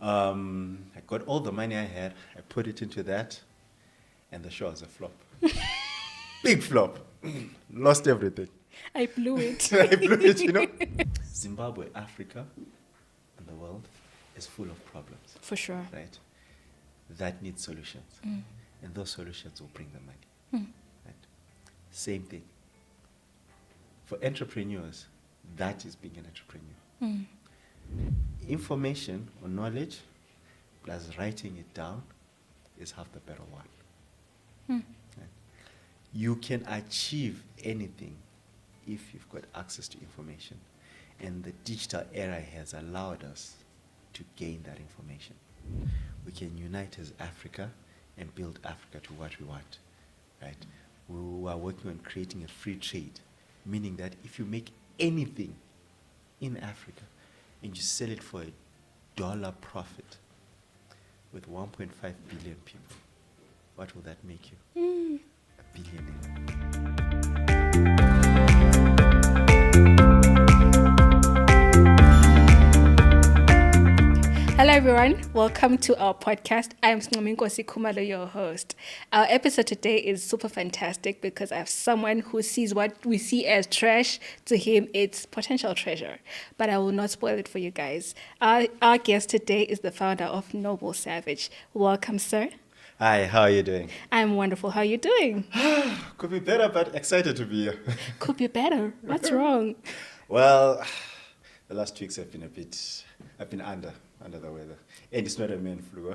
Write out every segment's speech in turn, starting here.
I got all the money I had. I put it into that, and the show was a flop. Big flop. Lost everything. I blew it. I blew it. Zimbabwe, Africa, and the world is full of problems. For sure. Right? That needs solutions. And those solutions will bring the money. Right? Same thing. For entrepreneurs, that is being an entrepreneur. Information or knowledge plus writing it down is half the battle won. Right? You can achieve anything if you've got access to information. And the digital era has allowed us to gain that information. We can unite as Africa and build Africa to what we want. Right? We are working on creating a free trade, meaning that if you make anything in Africa and you sell it for $1 profit with 1.5 billion people, what will that make you? A billionaire. Hello everyone, welcome to our podcast. I'm Nkosi Kumalo, your host. Our episode today is super fantastic because I have someone who sees what we see as trash. To him, it's potential treasure. But I will not spoil it for you guys. Our guest today is the founder of Noble Savage. Welcome, sir. Hi, how are you doing? I'm wonderful. How are you doing? Could be better, but excited to be here. Could be better. What's wrong? Well, the last 2 weeks have been I've been under the weather. And it's not a man flu.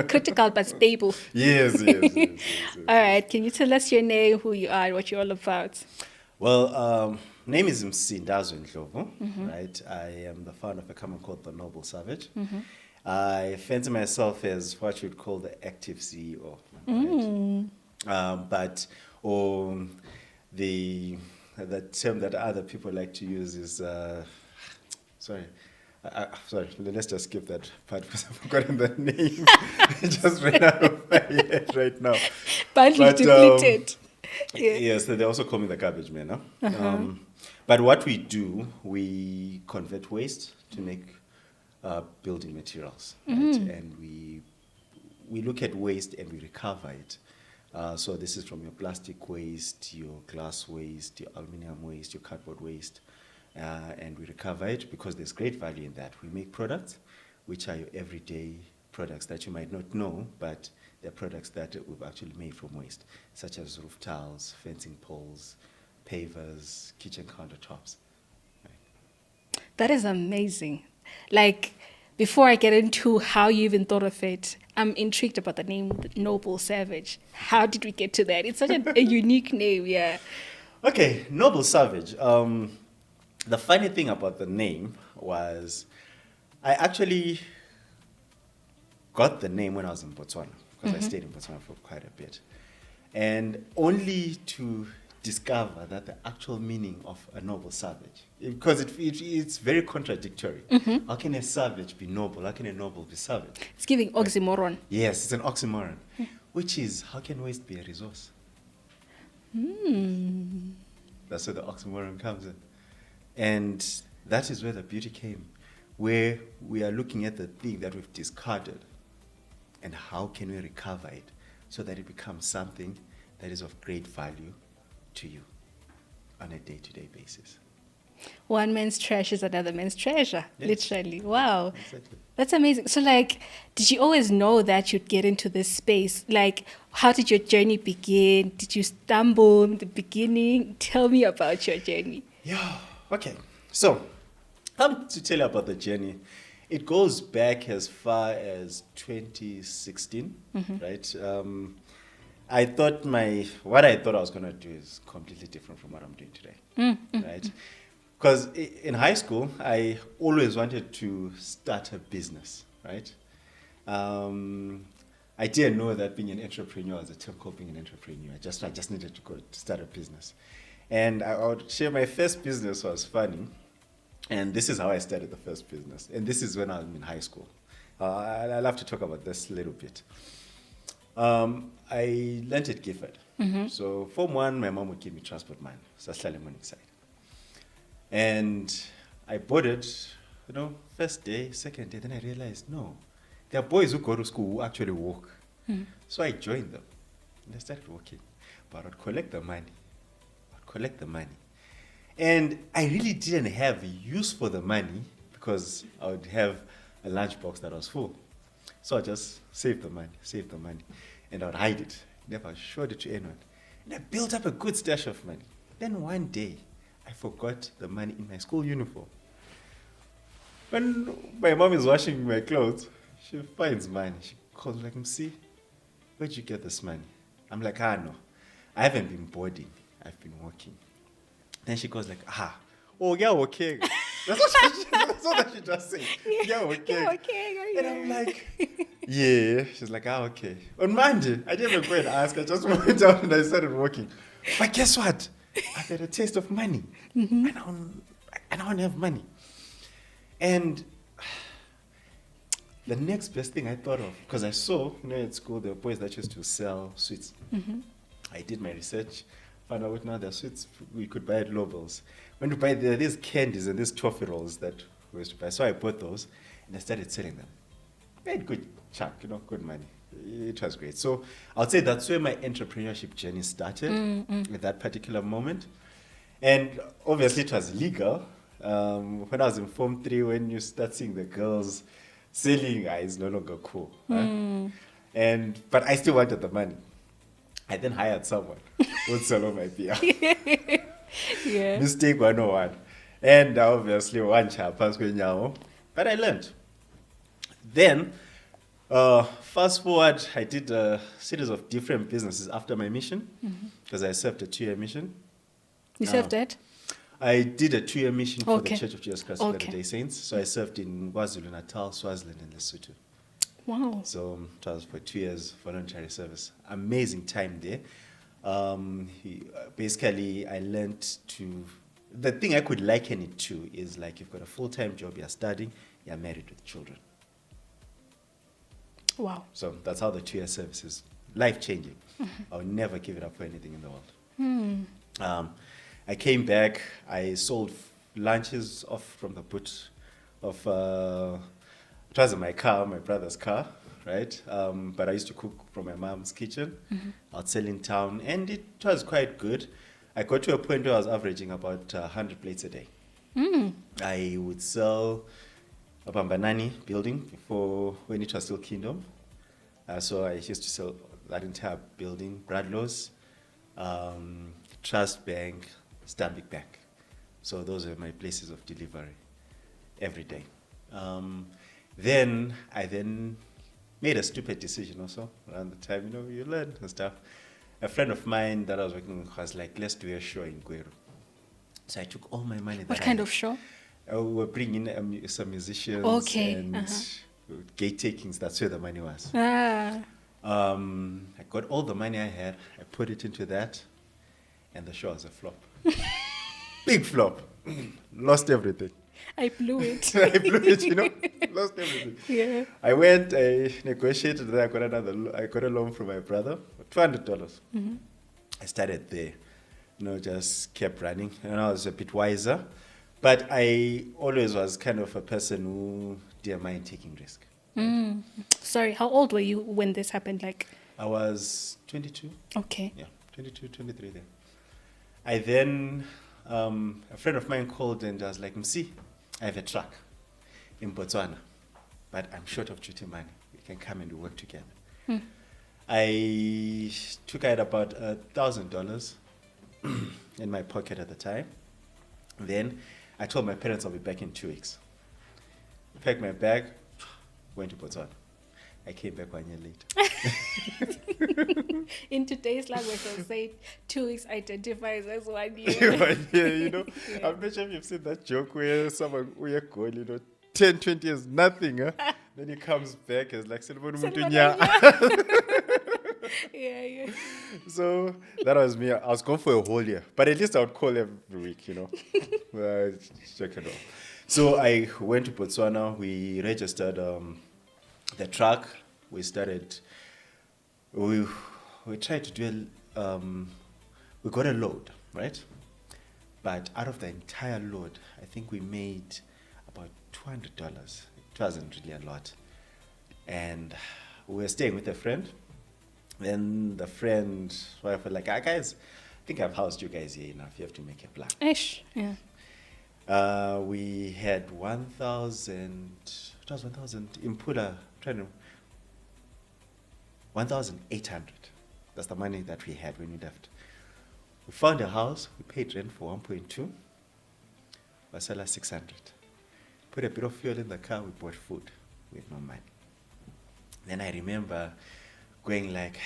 Critical but stable. Yes. All right. Can you tell us your name, who you are, what you're all about? Well, name is Msindazwe Ndlovu, right? I am the founder of a company called the Noble Savage. I fancy myself as what you'd call the active CEO. Right? But the term that other people like to use is sorry, let's just skip that part because I've forgotten the name. It just ran out of my head right now. Badly depleted. Yes, they also call me the garbage man. Huh? But what we do, we convert waste to make building materials. Right? And we look at waste and we recover it. So this is from your plastic waste, your glass waste, your aluminum waste, your cardboard waste. And we recover it because there's great value in that. We make products which are your everyday products that you might not know, but they're products that we've actually made from waste, such as roof tiles, fencing poles, pavers, kitchen countertops. Right. That is amazing. Like, before I get into how you even thought of it, I'm intrigued about the name Noble Savage. How did we get to that? It's such a unique name, yeah. Okay, Noble Savage. The funny thing about the name was I actually got the name when I was in Botswana, because I stayed in Botswana for quite a bit. And only to discover that the actual meaning of a noble savage, because it's very contradictory. How can a savage be noble? How can a noble be savage? It's giving oxymoron. Yes, it's an oxymoron, which is, how can waste be a resource? That's where the oxymoron comes in. And that is where the beauty came, where we are looking at the thing that we've discarded and how can we recover it so that it becomes something that is of great value to you on a day-to-day basis. One man's trash is another man's treasure, literally. Wow. Exactly. That's amazing. So, like, did you always know that you'd get into this space? Like, how did your journey begin? Did you stumble in the beginning? Tell me about your journey. Yeah. Okay. So, to tell you about the journey, it goes back as far as 2016, right? I thought what I thought I was going to do is completely different from what I'm doing today, right? Because in high school, I always wanted to start a business, right? I didn't know that being an entrepreneur was a term called being an entrepreneur. I just needed to go to start a business. And I would share my first business was funny. And this is how I started the first business. And this is when I was in high school. I love to talk about this a little bit. I learned at Gifford. So Form 1, my mom would give me transport money. So that's the morning side. And I bought it, First day, second day, then I realized, no, there are boys who go to school who actually walk. So I joined them. And I started walking. But I'd collect the money. And I really didn't have use for the money because I would have a lunchbox that was full. So I just saved the money. And I would hide it. Never showed it to anyone. And I built up a good stash of money. Then one day, I forgot the money in my school uniform. When my mom is washing my clothes, she finds money. She calls like, "See, where'd you get this money?" I'm like, no, I haven't been boarding. I've been working. Then she goes like, oh, yeah, okay. That's what she just said. Yeah, okay. Yeah, okay. And I'm like, yeah. She's like, okay. On Monday, I didn't even go and ask. I just went out and I started working. But guess what? I've had a taste of money. And I don't have money. And the next best thing I thought of, because I saw, at school, there were boys that used to sell sweets. I did my research, found out now there are sweets we could buy at Lobels. When you buy, there are these candies and these toffee rolls that we used to buy. So I bought those and I started selling them. Made good chunk, good money. It was great. So I'll say that's where my entrepreneurship journey started at that particular moment. And obviously it was legal. When I was in Form 3, when you start seeing the girls selling, is no longer cool. But I still wanted the money. I then hired someone who would sell all my beer. Yeah. Mistake 101. And obviously one chap, but I learned. Then, fast forward, I did a series of different businesses after my mission, because I served a 2-year mission. You served it? I did a 2-year mission for Okay. the Church of Jesus Christ of Latter-day Saints. So I served in KwaZulu-Natal, Swaziland, and Lesotho. Wow. So it was for 2 years voluntary service. Amazing time there. Basically, I learned to... The thing I could liken it to is like you've got a full-time job, you're studying, you're married with children. Wow. So that's how the 2-year service is life-changing. I'll never give it up for anything in the world. I came back, I sold lunches off from the boot of, it wasn't my car, my brother's car, right? But I used to cook from my mom's kitchen. I'd sell in town, and it was quite good. I got to a point where I was averaging about 100 plates a day. I would sell a Bambanani building before, when it was still Kingdom. So I used to sell that entire building, Bradlow's, Trust Bank, Stanbic Bank. So those are my places of delivery every day. Then I made a stupid decision also around the time, you learn and stuff. A friend of mine that I was working with was like, let's do a show in Gweru. So I took all my money. What kind of show? We were bringing in some musicians and gate takings. That's where the money was. I got all the money I had. I put it into that. And the show was a flop. Big flop. Lost everything. I blew it. I blew it, Lost everything. Yeah. I went, I negotiated, then I got a loan from my brother, $200. I started there, just kept running. And I was a bit wiser. But I always was kind of a person who didn't mind taking risk. Sorry, how old were you when this happened? I was 22. Okay. Yeah, 22, 23 then. I then, a friend of mine called and I was like, "Msi, I have a truck in Botswana, but I'm short of duty money. We can come and work together." I took out about $1,000 in my pocket at the time. Then I told my parents I'll be back in 2 weeks. Packed my bag, went to Botswana. I came back 1 year later. In today's language, I'll say 2 weeks identifies as 1 year. 1 year, Yeah. I'm not sure if you've seen that joke where someone, we are going, 10, 20 years, nothing. Huh? Then he comes back as like, Yeah. So that was me. I was gone for a whole year. But at least I would call every week, check it out. So I went to Botswana. We registered the truck. We started, we tried to do, we got a load, right? But out of the entire load, I think we made about $200. It wasn't really a lot. And we were staying with a friend. Then the friend, wife was like, guys, I think I've housed you guys here enough. You have to make a plan. Ish, yeah. We had 1,000, it was 1,000, in Pula, 1,800. That's the money that we had when we left. We found a house, we paid rent for 1.2, Vasala 600. Put a bit of fuel in the car, we bought food. We had no money. Then I remember going like,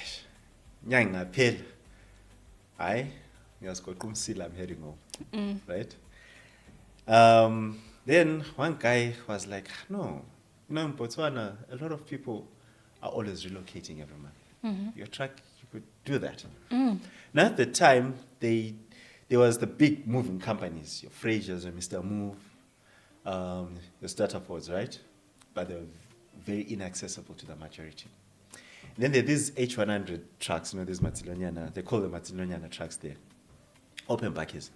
Nyanga pill. I'm heading home. Right? Then one guy was like, no, in Botswana, a lot of people are always relocating every month. Your truck, you could do that. Now at the time, there was the big moving companies, your Frasers and Mr. Move, the Starterfords, right? But they were very inaccessible to the majority. Then there are these H100 trucks, these Matsilonyana, they call them Matsilonyana trucks there, open buckets,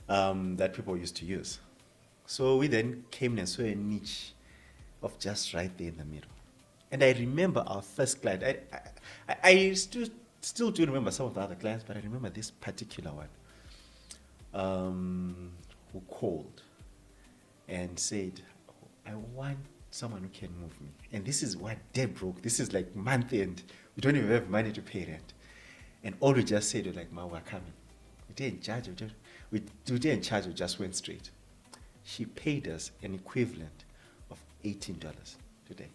that people used to use. So we then came and saw a niche of just right there in the middle. And I remember our first client, I still do remember some of the other clients, but I remember this particular one who called and said, I want someone who can move me. And this is what dead broke. This is like month end. We don't even have money to pay rent. And all we just said was like, Ma, we're coming. We didn't charge. We didn't charge. We just went straight. She paid us an equivalent of $18 today.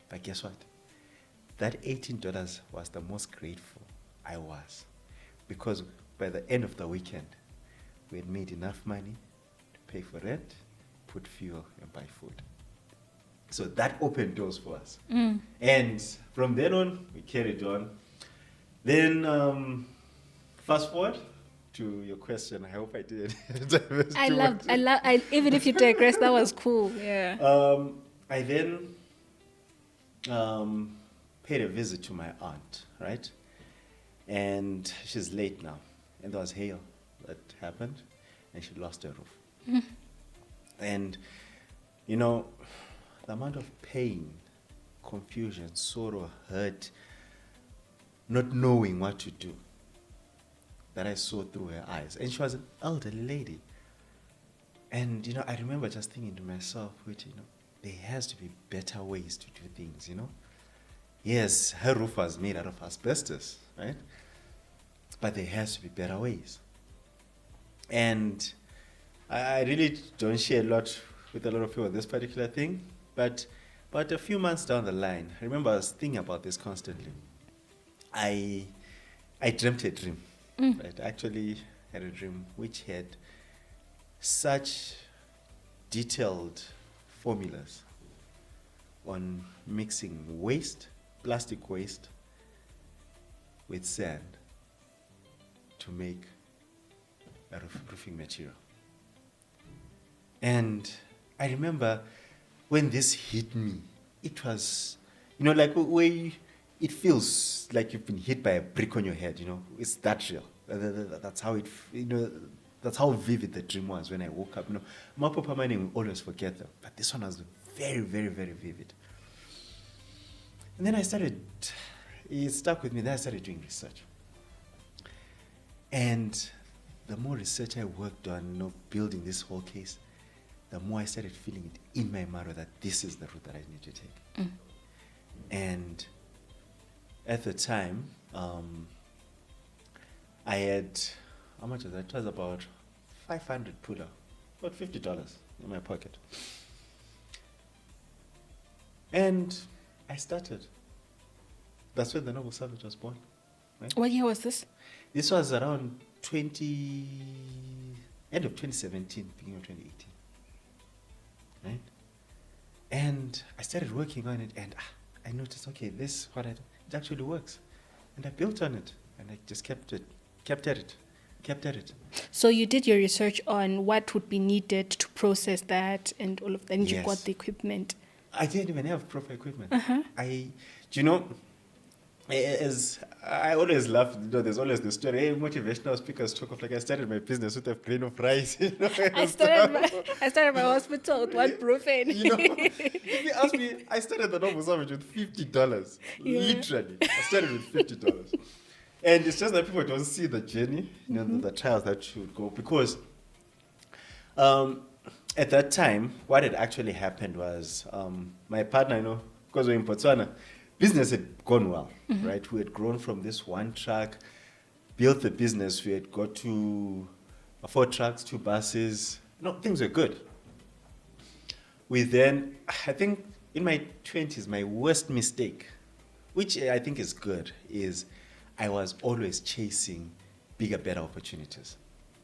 But guess what? That $18 was the most grateful I was. Because by the end of the weekend, we had made enough money to pay for rent, put fuel, and buy food. So that opened doors for us. And from then on, we carried on. Then, fast forward to your question. I hope I didn't. Even if you digress, that was cool. Yeah. I then paid a visit to my aunt, right? And she's late now. And there was hail that happened, and she lost her roof. And, the amount of pain, confusion, sorrow, hurt, not knowing what to do, that I saw through her eyes. And she was an elderly lady. And, I remember just thinking to myself, wait, there has to be better ways to do things, Yes, her roof was made out of asbestos, right? But there has to be better ways. And I really don't share a lot with a lot of people on this particular thing. But a few months down the line, I remember I was thinking about this constantly. I dreamt a dream. Right? I actually had a dream which had such detailed formulas on mixing waste, plastic waste, with sand to make a roofing material. And I remember when this hit me, it was, like where it feels like you've been hit by a brick on your head, it's that real. That's how that's how vivid the dream was when I woke up. My papa mining, we always forget them, but this one was very, very, very vivid. And then it stuck with me, then I started doing research. And the more research I worked on, building this whole case, the more I started feeling it in my marrow that this is the route that I need to take. And at the time, I had, how much was that? It was about 500 Pula, about $50 in my pocket. And I started. That's when the Noble Savage was born. Right? What year was this? This was around end of 2017, beginning of 2018. Right? And I started working on it, and I noticed, okay, this, it actually works. And I built on it, and I just kept at it. So you did your research on what would be needed to process that and all of that, and Yes. you got the equipment. I didn't even have proper equipment. As I always laugh, there's always the story. Hey, motivational speakers talk of like I started my business with a grain of rice. I started my hospital with one brufen. If you ask me, I started the Noble Savage with $50. Yeah. Literally, I started with $50, and it's just that people don't see the journey, the trials that you would go because. At that time, what had actually happened was my partner, because we're in Botswana, business had gone well, right? We had grown from this one truck, built the business. We had got to 4 trucks, 2 buses. Things were good. We then, I think in my 20s, my worst mistake, which I think is good, is I was always chasing bigger, better opportunities.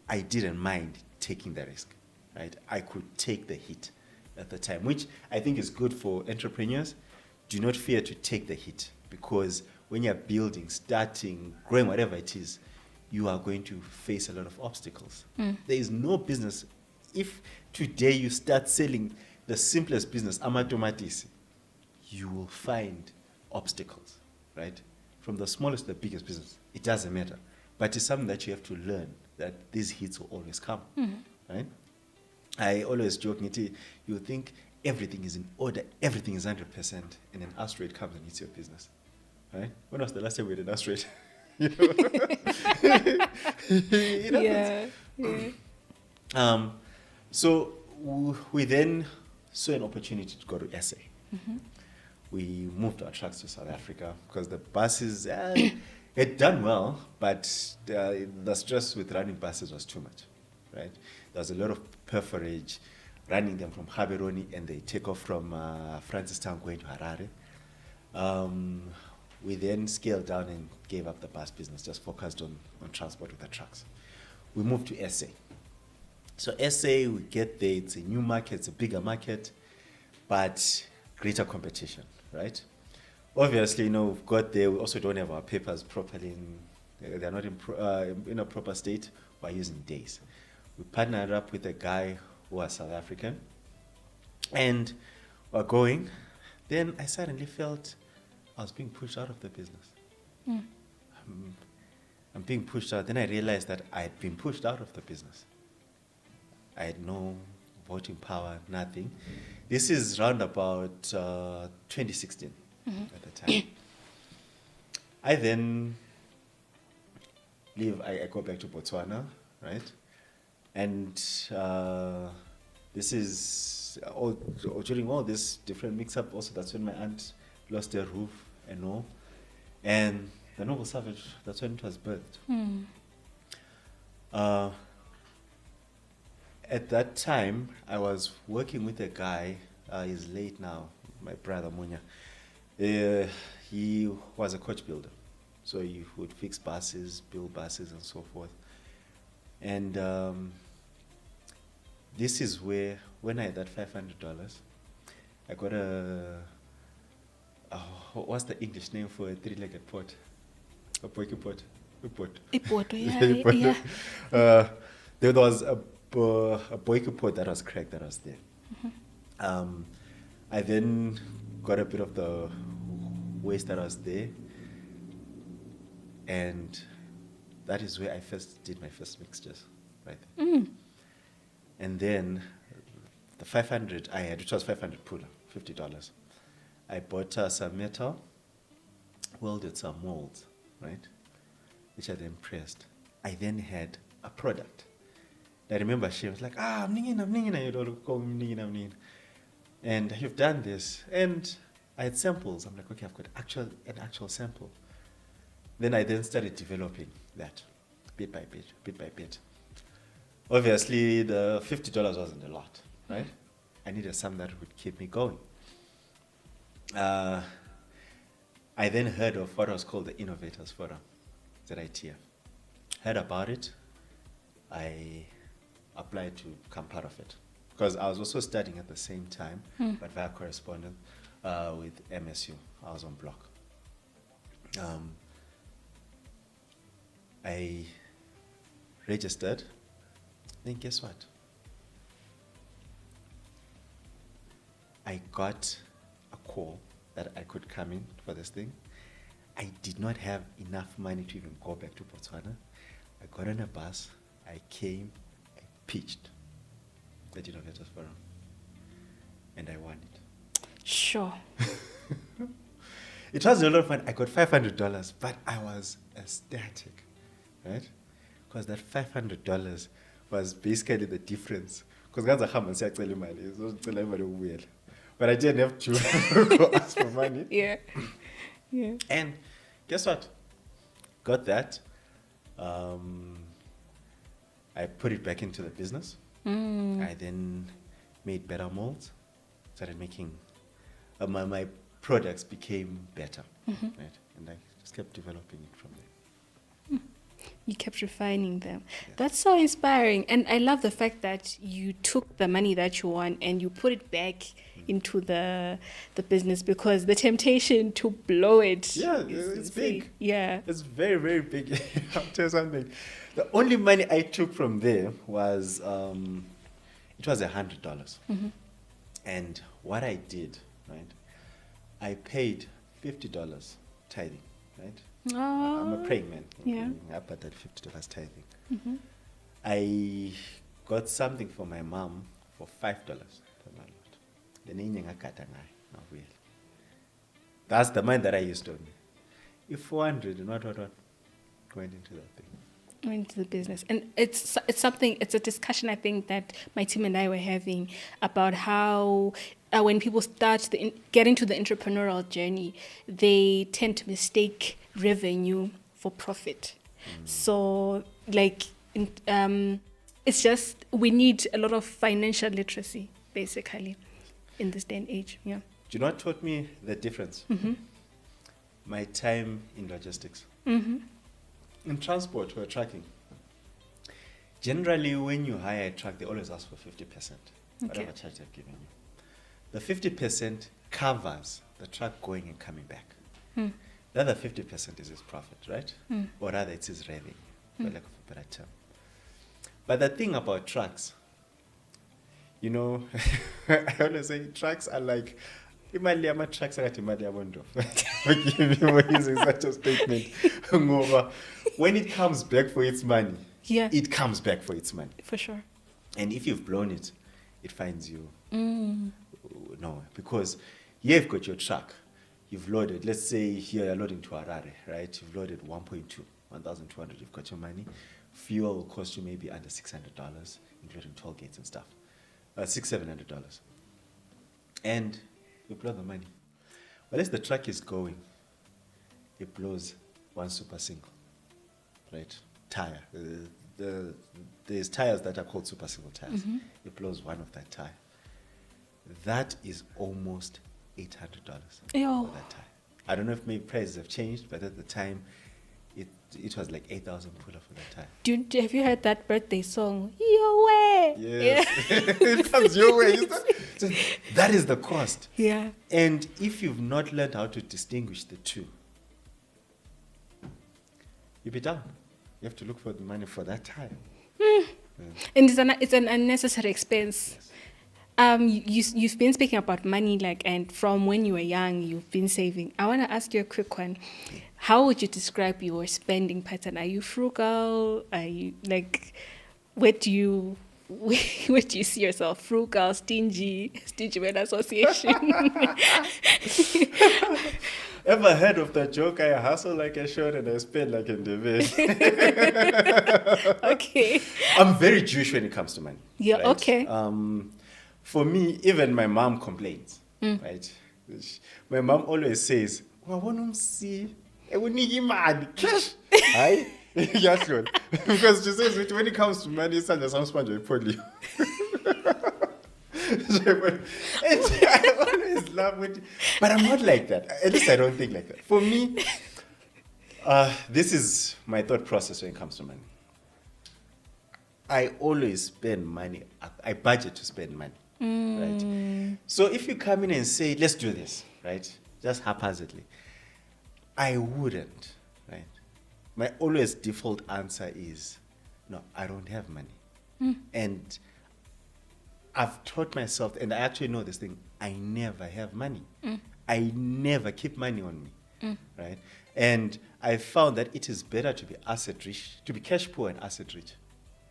I didn't mind taking the risk. Right? I could take the hit at the time, which I think is good for entrepreneurs. Do not fear to take the hit because when you're building, starting, growing, whatever it is, you are going to face a lot of obstacles. There is no business. If today you start selling the simplest business, amatomatisi, you will find obstacles, right? From the smallest to the biggest business, it doesn't matter. But it's something that you have to learn that these hits will always come, right? I always joke, you think everything is in order, everything is 100%, and an asteroid comes and hits your business. Right? When was the last time we had an asteroid? Yeah. So we then saw an opportunity to go to SA. We moved our trucks to South Africa because the buses had done well, but the stress with running buses was too much. Right? There was a lot of perforage, running them from Gaborone, and they take off from Francistown going to Harare. We then scaled down and gave up the bus business, just focused on transport with the trucks. We moved to SA. So SA, we get there, it's a new market, it's a bigger market, but greater competition, right? Obviously, we've got there, we also don't have our papers properly, they're not in a proper state, we're using days. We partnered up with a guy who was South African, and we're going. Then I suddenly felt I was being pushed out of the business. I'm being pushed out. Then I realized that I had been pushed out of the business. I had no voting power, nothing. This is round about 2016 at the time. I then leave. I go back to Botswana, right? And this is during all this different mix-up. Also, that's when my aunt lost her roof and all. And the Noble Savage, that's when it was birthed. At that time, I was working with a guy. He's late now, my brother Munya. He was a coach builder. So he would fix buses, build buses, and so forth. And this is where, when I had that $500, I got what's the English name for a 3-legged pot? A poiky pot. A pot. A pot, yeah. There was a poiky pot that was cracked that was there. I then got a bit of the waste that was there, and that is where I first did my first mixtures, right? And then the 500 I had, which was 500 pula, $50. I bought some metal, welded some molds, right? Which I then pressed. I then had a product. I remember she was like, I'm ningina, you don't call me ningina. And you've done this. And I had samples. I'm like, okay, I've got an actual sample. Then I then started developing that bit by bit. Obviously, the $50 wasn't a lot, right? I needed something that would keep me going. I then heard of what was called the Innovators Forum, ZITF. Heard about it. I applied to become part of it. Because I was also studying at the same time, but via correspondence with MSU. I was on block. I registered. Then guess what? I got a call that I could come in for this thing. I did not have enough money to even go back to Botswana. I got on a bus, I came, I pitched the Innovators Forum, and I won it. Sure. It was a lot of fun. I got $500, but I was ecstatic, right? Because that $500 was basically the difference. Because but I didn't have to go ask for money. Yeah. Yeah. And guess what? Got that. I put it back into the business. I then made better molds. Started making my products became better, right? And I just kept developing it from there. You kept refining them. Yeah. That's so inspiring. And I love the fact that you took the money that you won and you put it back into the business, because the temptation to blow it. Yeah, is it's big. Yeah. It's very, very big. I'll tell you something. The only money I took from there was, it was $100. And what I did, right, I paid $50 tithing, right? Oh. I'm a praying man. Yeah. I paid that $50 tithing. I got something for my mom for $5 per month. That's the money that I used on me. If 400 and what going into that thing. Into the business. And it's a discussion I think that my team and I were having about how when people start get into the entrepreneurial journey, they tend to mistake revenue for profit. So it's just, we need a lot of financial literacy basically in this day and age. Yeah. Do you know what taught me the difference? My time in logistics. In transport or trucking, generally when you hire a truck, they always ask for 50%, whatever charge they've given you. The 50% covers the truck going and coming back. The other 50% is his profit, right? Or rather, it's his revenue, for lack of a better term. But the thing about trucks, you know, I always say trucks are like, imali ama trucks are imali yabondo. Forgive me for using such a statement. When it comes back for its money, it comes back for its money. For sure. And if you've blown it, it finds you nowhere. Because here you've got your truck, you've loaded, let's say here you're loading to Harare, right? You've loaded 1,200, you've got your money. Fuel will cost you maybe under $600, including toll gates and stuff. $600-700. And you blow the money. But as the truck is going, it blows one super single, right? Tire. There's tires that are called super single tires. It blows one of that tire. That is almost $800 for that tire. I don't know if maybe prices have changed, but at the time, it was like 8,000 pula for that tire. Have you heard that birthday song? Your way. Yes. It comes your way. So that is the cost. Yeah. And if you've not learned how to distinguish the two, you'll be down. You have to look for the money for that tire. And it's an unnecessary expense. Yes. You've been speaking about money, and from when you were young, you've been saving. I want to ask you a quick one. How would you describe your spending pattern? Are you frugal? Are you where do you see yourself? Frugal, stingy man association? Ever heard of the joke? I hustle like a short and I spend like a David. Okay. I'm very Jewish when it comes to money. Yeah. Right? Okay. For me, even my mom complains. Right? My mom always says, "I want to see. I want to mad cash." Hi. Because she says when it comes to money, it's just some sponge polio. And I always laugh with, but I'm not like that. At least I don't think like that. For me, this is my thought process when it comes to money. I always spend money. I budget to spend money, right? So if you come in and say, "Let's do this," right, just haphazardly, I wouldn't, right? My always default answer is, "No, I don't have money," and I've taught myself, and I actually know this thing, I never have money. I never keep money on me. right? And I found that it is better to be asset rich, to be cash poor and asset rich,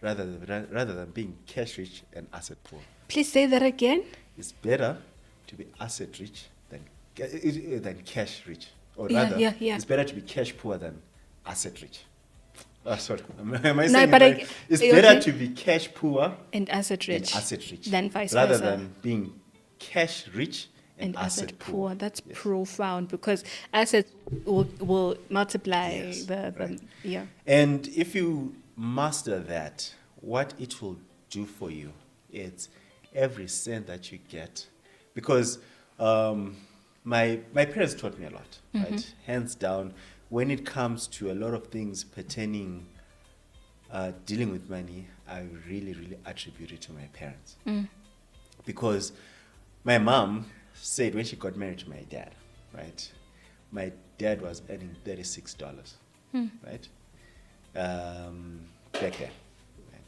rather than being cash rich and asset poor. Please say that again. It's better to be asset rich than cash rich, or Yeah, rather, yeah. it's better to be cash poor than asset rich. Sorry, am I No, saying but it right? It's okay. better to be cash poor And asset rich. than asset rich, Than vice rather versa. than being cash rich And asset poor. That's Yes. profound, because assets will multiply Yes, the right. yeah. And if you master that, what it will do for you, it's every cent that you get. Because my parents taught me a lot, right? Hands down, when it comes to a lot of things pertaining dealing with money, I really, really attribute it to my parents. Because my mom said when she got married to my dad, right? My dad was earning $36, right? Back then. Right?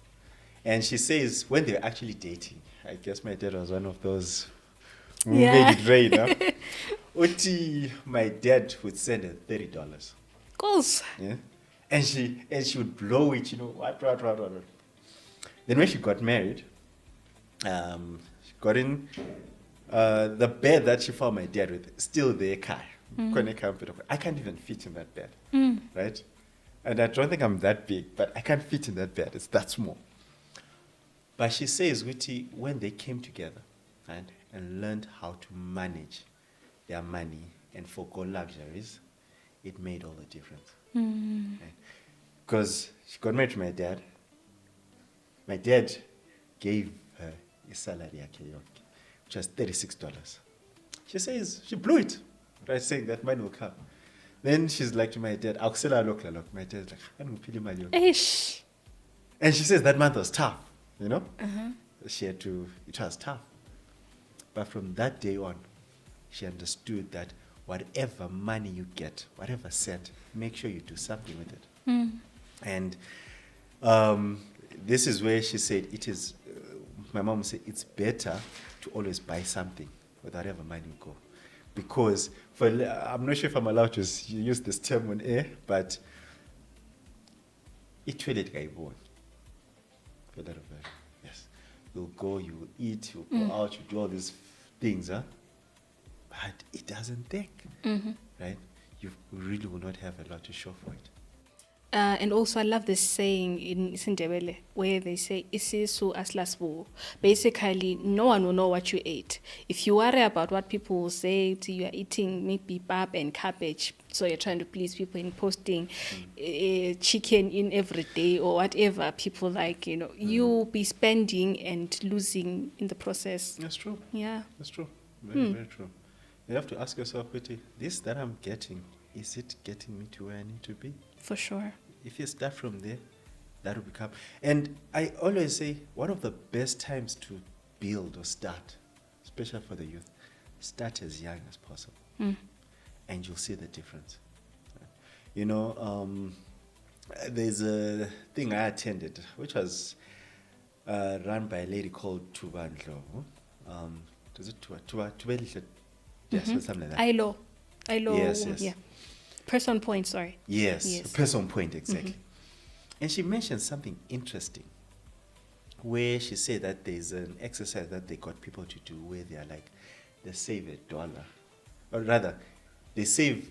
And she says when they were actually dating, I guess my dad was one of those who Yeah. made it rain. Huh? Uti, my dad would send her $30. Goals. Yeah? And she would blow it, what. Then when she got married, she got in the bed that she found my dad with, still there, car. I can't even fit in that bed, right? And I don't think I'm that big, but I can't fit in that bed. It's that small. But she says, Witty, when they came together, right, and learned how to manage their money and forgo luxuries, it made all the difference. Because she got married to my dad. My dad gave her a salary, which was $36. She says, she blew it, right, saying that money will come. Then she's like to my dad, I'll sell her look. My dad's like, I don't pay money. Ish. And she says that month was tough, She had to, it was tough. But from that day on, she understood that whatever money you get, whatever cent, make sure you do something with it. And this is where she said it is, my mom said it's better to always buy something with whatever money you go. Because, I'm not sure if I'm allowed to use this term on air, but it will it guy born. Yes. You'll go, you will eat, you'll go out, you do all these things, but it doesn't take, right? You really will not have a lot to show for it. And also, I love this saying in Sindebele where they say, "Isisu aslasbu." Basically, no one will know what you ate. If you worry about what people will say, you are eating maybe pap and cabbage, so you're trying to please people in posting chicken in every day or whatever people like, you'll be spending and losing in the process. That's true. Yeah. That's true. Very, very true. You have to ask yourself, Betty, this that I'm getting, is it getting me to where I need to be? For sure. If you start from there, that will become. And I always say, one of the best times to build or start, especially for the youth, start as young as possible. And you'll see the difference. There's a thing I attended, which was run by a lady called Tuba Ndlovu. Was it Tuba? Yes, or something like that. ILO. Yes. Yeah. Person point, sorry. Yes. Person point, exactly. And she mentioned something interesting, where she said that there's an exercise that they got people to do where they are like, they save $1, or rather, they save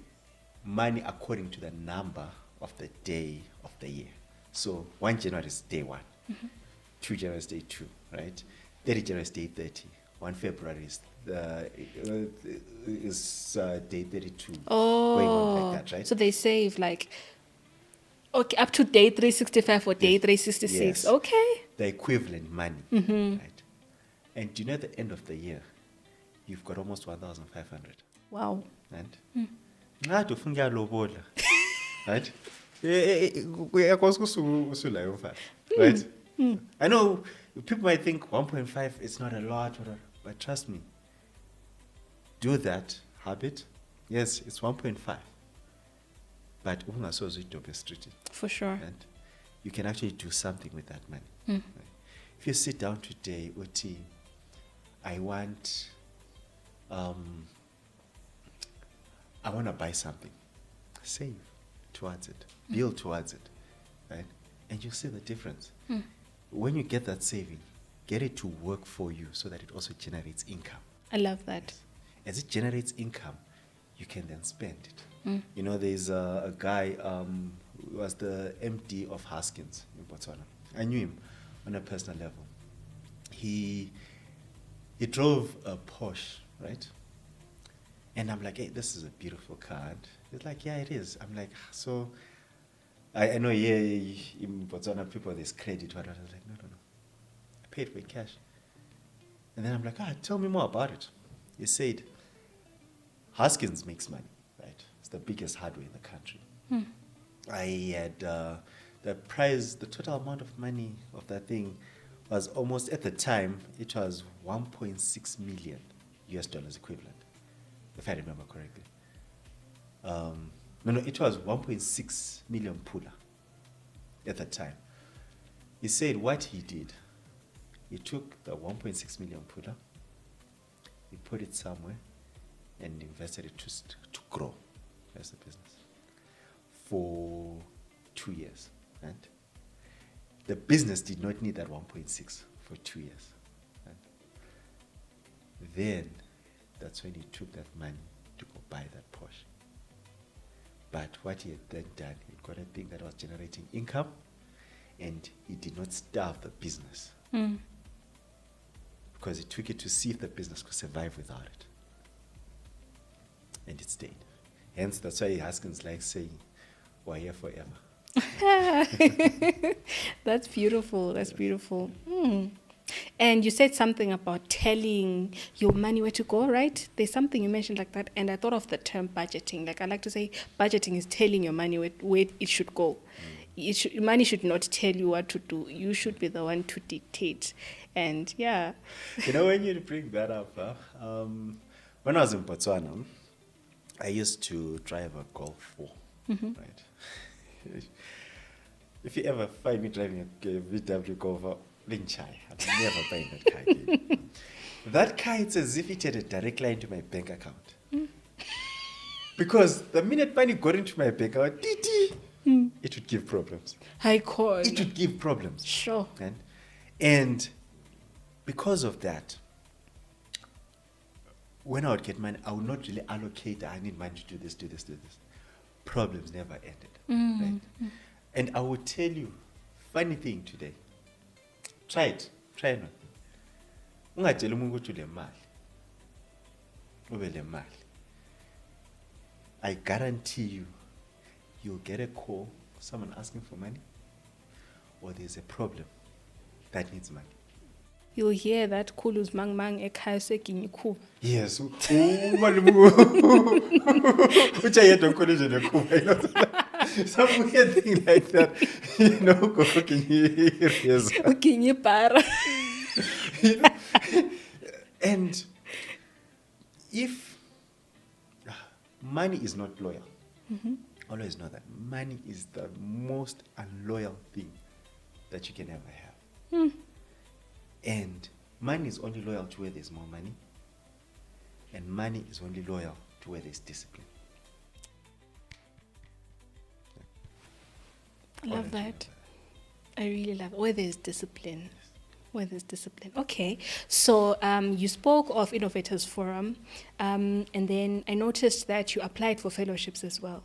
money according to the number of the day of the year. So 1 January is day 1, 2 January is day 2, right? 30 January is day 30, 1 February is day 32. Oh, going on like that, right? So they save up to day 365 or day Yes. 366. Yes. Okay. The equivalent money, right? And do you know at the end of the year, you've got almost 1,500. Wow. Right? Right? Right? I know people might think 1.5 is not a lot, but trust me, do that habit. Yes, it's 1.5. But For sure. and you can actually do something with that money. Right? If you sit down today, Uti, I I want to buy something. Save towards it. Build towards it. Right? And you'll see the difference. When you get that saving, get it to work for you so that it also generates income. I love that. As it generates income, you can then spend it. You know, there's a guy who was the MD of Haskins in Botswana. I knew him on a personal level. He drove a Porsche, right? And I'm like, hey, this is a beautiful car. And he's like, yeah, it is. I'm like, so I know, yeah, in Botswana people, there's credit. I was like, no. I paid for it cash. And then I'm like, tell me more about it. He said, Haskins makes money, right? It's the biggest hardware in the country. I had the total amount of money of that thing was almost, at the time, it was 1.6 million US dollars equivalent, if I remember correctly. No, it was 1.6 million pula at the time. He said what he did, he took the 1.6 million pula, he put it somewhere and invested it to grow as a business for 2 years. Right? The business did not need that 1.6 for 2 years. Right? Then that's when he took that money to go buy that Porsche. But what he had then done, he got a thing that was generating income, and he did not starve the business. Because he took it to see if the business could survive without it. And it stayed. Hence, that's why Haskins likes saying, we're here forever. That's beautiful. That's beautiful. And you said something about telling your money where to go, right? There's something you mentioned like that, and I thought of the term budgeting. Like I like to say, budgeting is telling your money where it should go. Money should not tell you what to do. You should be the one to dictate. And yeah. You know, when you bring that up, when I was in Botswana, I used to drive a Golf 4, right? If you ever find me driving a VW Golf 4, I'm never buying that car again. That car, it's as if it had a direct line to my bank account. Because the minute money got into my bank account, it would give problems. It would give problems. Sure. And because of that, when I would get money, I would not really allocate, I need money to do this. Problems never ended. Right? And I would tell you, funny thing today, try it. Ungatshela umuntu ukuthi ulemali. Ube lemali. I guarantee you'll get a call, someone asking for money, or there's a problem that needs money. You'll hear that khuluz mang ekhaya seginyikhuba. Yes. Uchayedwa nkonje nekhuba. Some weird thing like that. You know, and if money is not loyal, always know that money is the most unloyal thing that you can ever have. And money is only loyal to where there's more money, and money is only loyal to where there's discipline. I love that. I really love it. Where there's discipline. Okay. So you spoke of Innovators Forum, and then I noticed that you applied for fellowships as well.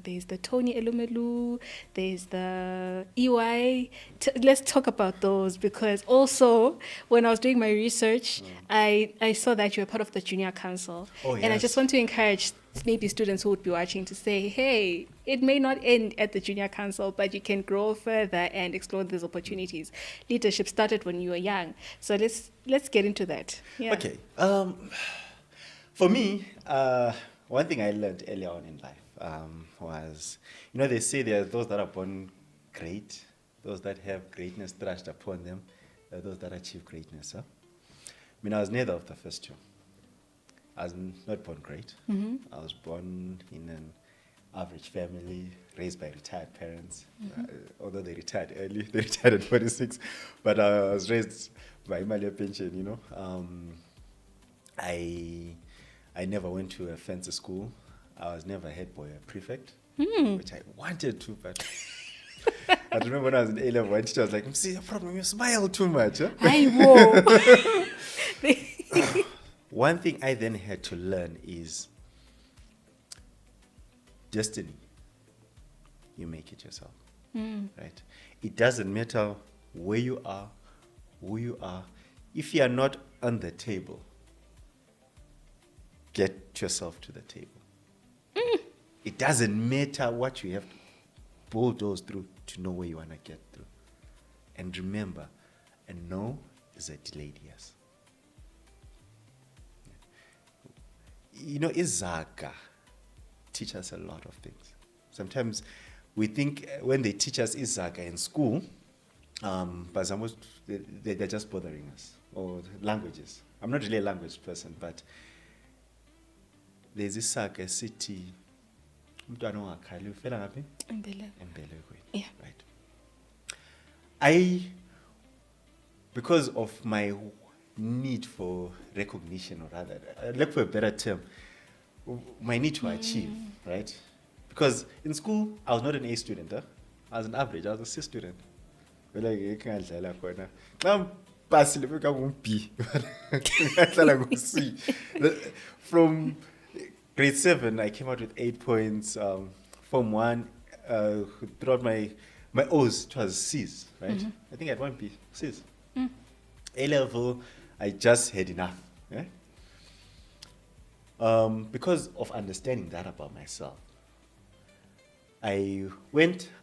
There's the Tony Elumelu, there's the EY. Let's talk about those, because also when I was doing my research, I saw that you were part of the Junior Council. Yes. And I just want to encourage maybe students who would be watching to say, hey, it may not end at the Junior Council, but you can grow further and explore these opportunities. Leadership started when you were young. So let's get into that. Yeah. Okay. For me, one thing I learned early on in life was, they say there are those that are born great, those that have greatness thrust upon them, those that achieve greatness. I was neither of the first two. I was not born great. I was born in an average family, raised by retired parents. Although they retired early, they retired at 46. But I was raised by Malia pension, I never went to a fancy school. I was never head boy or prefect, which I wanted to, but I remember when I was in A-level, one teacher was like, see, your problem, you smile too much. Huh? One thing I then had to learn is destiny. You make it yourself, right? It doesn't matter where you are, who you are. If you are not on the table, get yourself to the table. It doesn't matter what you have to bulldoze through to know where you want to get through. And remember, a no is a delayed yes. You know, Izaga teach us a lot of things. Sometimes we think when they teach us Izaga in school, but almost they're just bothering us, or languages. I'm not really a language person, but there's Izaga city. Yeah. Right. I, because of my need for recognition, or rather, look for a better term, my need to achieve, right? Because in school, I was not an A student. Huh? I was an average. I was a C student. From grade 7, I came out with 8 points. Form 1, throughout my O's, it was C's, right? I think I had 1 B, C's. A-level, I just had enough. Yeah? Because of understanding that about myself, I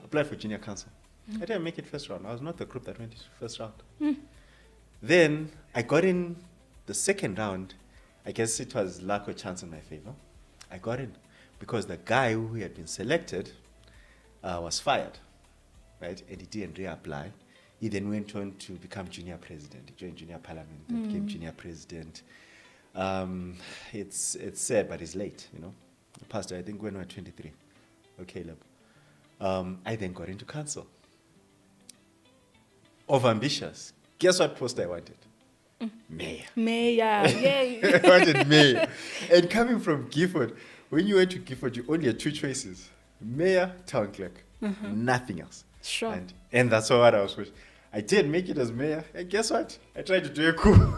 applied for junior council. I didn't make it first round. I was not the group that went into first round. Then I got in the second round. I guess it was luck or chance in my favor. I got in because the guy who had been selected was fired, right? And he didn't reapply. He then went on to become junior president. He joined junior parliament, then became junior president. It's sad, but it's late, you know. He passed, I think, when we were 23. Okay, Caleb. I then got into council. Of ambitious. Guess what post I wanted? Mayor. Yay. I wanted mayor. And coming from Gifford, when you went to Gifford, you only had 2 choices. Mayor, town clerk. Nothing else. Sure. And that's what I was wishing. I did make it as mayor. And guess what? I tried to do a coup.